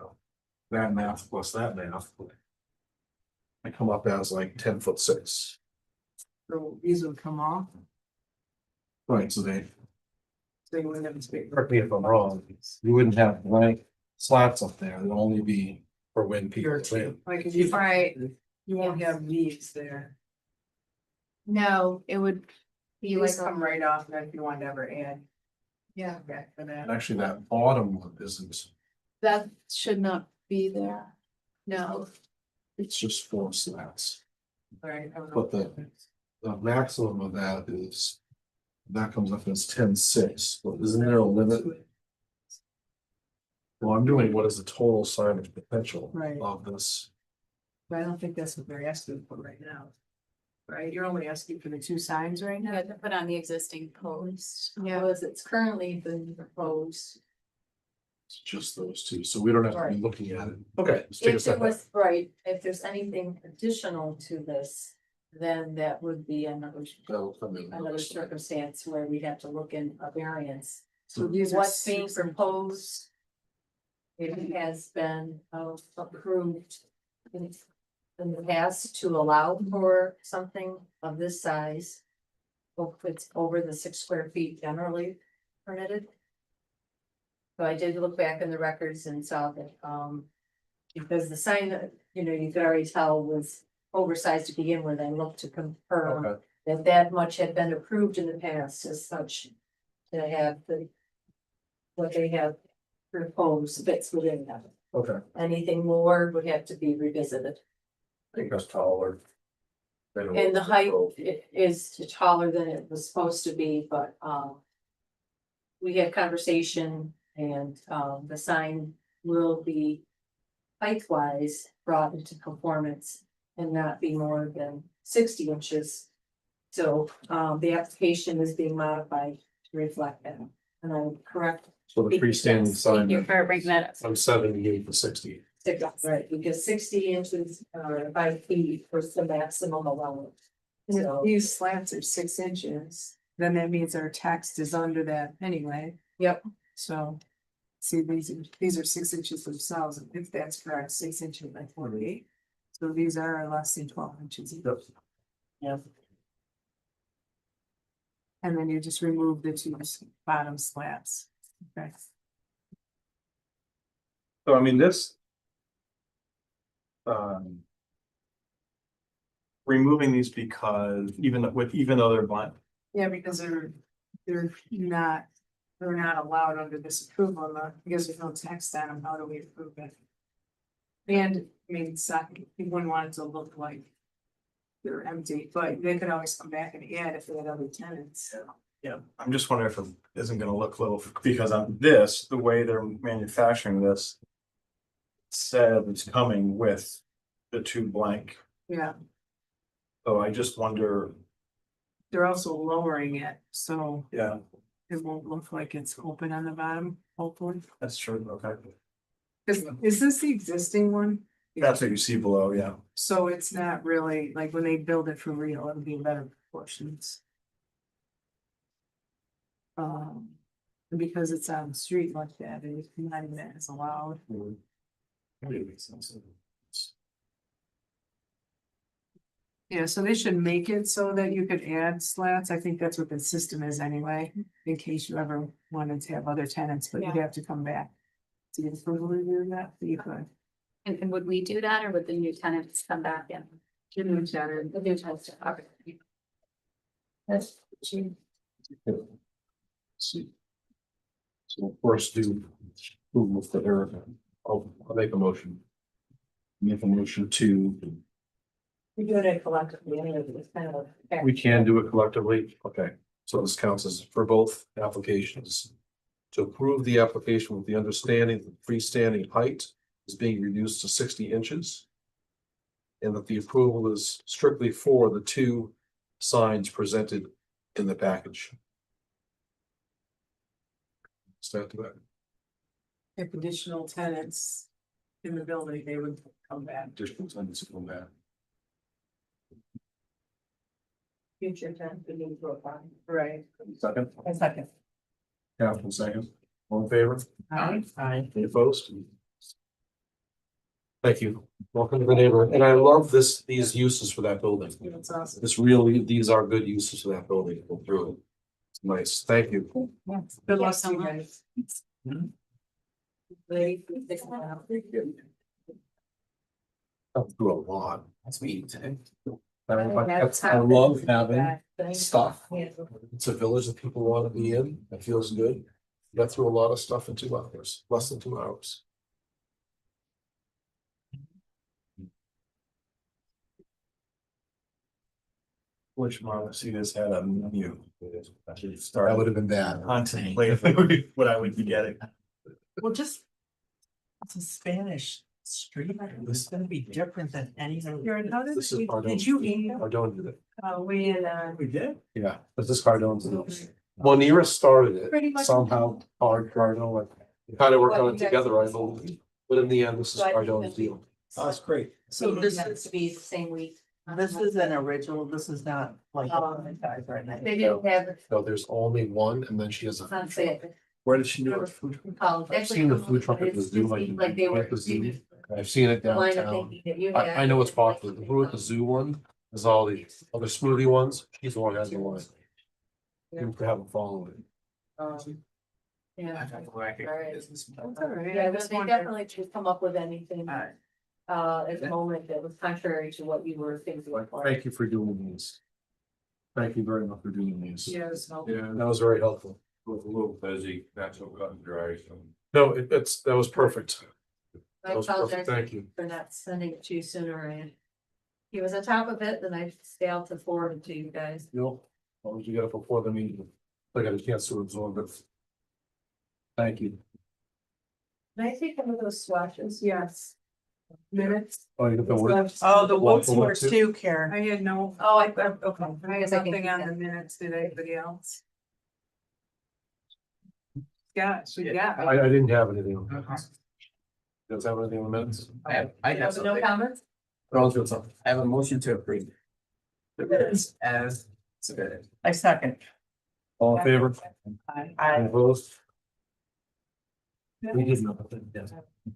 that math plus that math. I come up as like 10'6". So these would come off, Right, so they, so you wouldn't have to speak. correct me if I'm wrong, you wouldn't have blank slats up there, it'd only be for when people live. Like if you, Right. you won't have leaves there. No, it would be like, These come right off, and if you want to ever add. yeah, Back for that. And actually, that bottom one isn't, that should not be there. No. it's just 4 slats. Right. I don't know. But the maximum of that is, that comes up as 10'6", but isn't there a limit? Well, I'm doing what is the total signage potential Right. of this. But I don't think that's what they're asking for right now. Right, you're only asking for the 2 signs right now? Yeah, to put on the existing post. Yeah. As it's currently been proposed. It's just those two, so we don't have to be Right. looking at it. Okay, let's take a If step it back. was, right, if there's anything additional to this, then that would be another circumstance where we'd have to look in a variance. So these are What's being 6 proposed? It has been approved in the past to allow for something of this size. If it's over the 6 square feet generally permitted. So I did look back in the records and saw that, because the sign, you could already tell was oversized to begin with, I looked to confirm Okay. that much had been approved in the past as such. To have what they have proposed fits within that. Okay, Anything more would have to be revisited. I think that's taller. And the height is taller than it was supposed to be, but, we had conversation and, the sign will be height wise brought into conformance and not be more than 60 inches. So, the application is being modified to reflect that, and I'm correct. So the freestanding sign Thank you for bringing that up. from 78 to 60. Right, because 60 inches, 5 feet was the maximum allowance. So, These slats are 6 inches, then that means our text is under that anyway. yep, So. See, these are 6 inches themselves, and if that's correct, 6 inches by 48. So these are less than 12 inches. Yep. yeah. And then you just remove the 2 bottom slats. Okay. So I mean, this. removing these because even though they're blank. Yeah, because they're not allowed under this approval, because there's no text on them, how do we approve it? And, I mean, it's not, you wouldn't want it to look like they're empty, but they could always come back and add if they had other tenants. Yeah, I'm just wondering if it isn't gonna look little, because on this, the way they're manufacturing this. Said it's coming with the two blank, Yeah, so I just wonder, they're also lowering it, so yeah, it won't look like it's open on the bottom, hopefully. that's true, okay. Is this the existing one? That's what you see below, yeah. So it's not really, like, when they build it for real, it'll be better proportions. And because it's on the street like that, it's not even as allowed. Yeah, so they should make it so that you could add slats. I think that's what the system is anyway, in case you ever wanted to have other tenants, but you'd have to come back. To get approval to do that, but you could. And would we do that or would the new tenants come back in? The new tenant. The new tenants, okay. That's. So first do approval for Erica. I'll make a motion. Make a motion to, We do it collectively, anyway, it's kind of. we can do it collectively, okay, so this counts as for both applications. To approve the application with the understanding that freestanding height is being reduced to 60 inches. And that the approval is strictly for the two signs presented in the package. Start to that. If additional tenants in the building, they would come back. Additional tenants from that. Future tenant, we need to vote on. Right. Second, A second. Catherine second, all in favor? Aye. Any opposed? Thank you. Welcome to the neighborhood. And I love these uses for that building. That's awesome. This really, these are good uses for that building. Go through it. It's nice. Thank you. Good luck to you guys. Come through a lot. That's me today. I love having stuff. Yeah. It's a village that people want to be in. It feels good. Got through a lot of stuff in 2 hours, less than 2 hours. Which Marla Cedar's had a menu. That would have been bad. Contemplate what I would be getting. Well, just. It's a Spanish street, it's gonna be different than any other. Karen, how This is Cardone. did you eat? Cardone did it. We had, We did? Yeah, but this Cardone's it. Well, Nira started Pretty it much. somehow, Cardone, like, kind of worked on it together, I believe. But in the end, this is Cardone's deal. Oh, that's great. So this has to be the same week. This is an original, this is not like. They didn't have it No, there's only one, and then she has on a. sale. Where did she do it? I've seen the food truck at the zoo, Like they were. at the zoo. I've seen it The line of downtown. thinking that you I had. know it's popular. The brew at the zoo one is all the other smoothie ones. She's the one who has the one. You haven't followed it. Yeah. Alright. Yeah, but they definitely should come up with anything. At the moment that was contrary to what you were thinking. Thank you for doing these. Thank you very much for doing these. Yes. Yeah, That was very helpful. Was a little busy, that's what got dry, so. No, that was perfect. I That was perfect. apologize Thank you. for not sending it to you sooner, and he was on top of it, then I failed to forward it to you guys. No, as long as you got it before the meeting. I got a chance to absorb it. Thank you. Can I take one of those swatches? Yes. Minutes. Oh, you got the word? Oh, the One Woods for one, were too? too, Karen. I had no, Oh, okay, I guess I can nothing do on that. the minutes, did anybody else? Yeah, so yeah. I didn't have anything. Does have anything in the minutes? I have No something. comments? Ron's got something. I have a motion to approve. The minutes as submitted. I second. All in favor? I, Any opposed? We did nothing. Yes.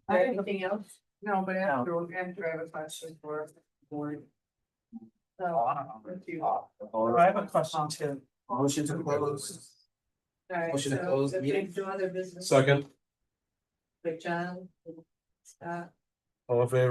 Anything else? No, but after I have a question for the board. I have a question too. Motion to close. Alright, Motion to so close the if meeting. there's no other business. Second, Like John, Scott. all in favor?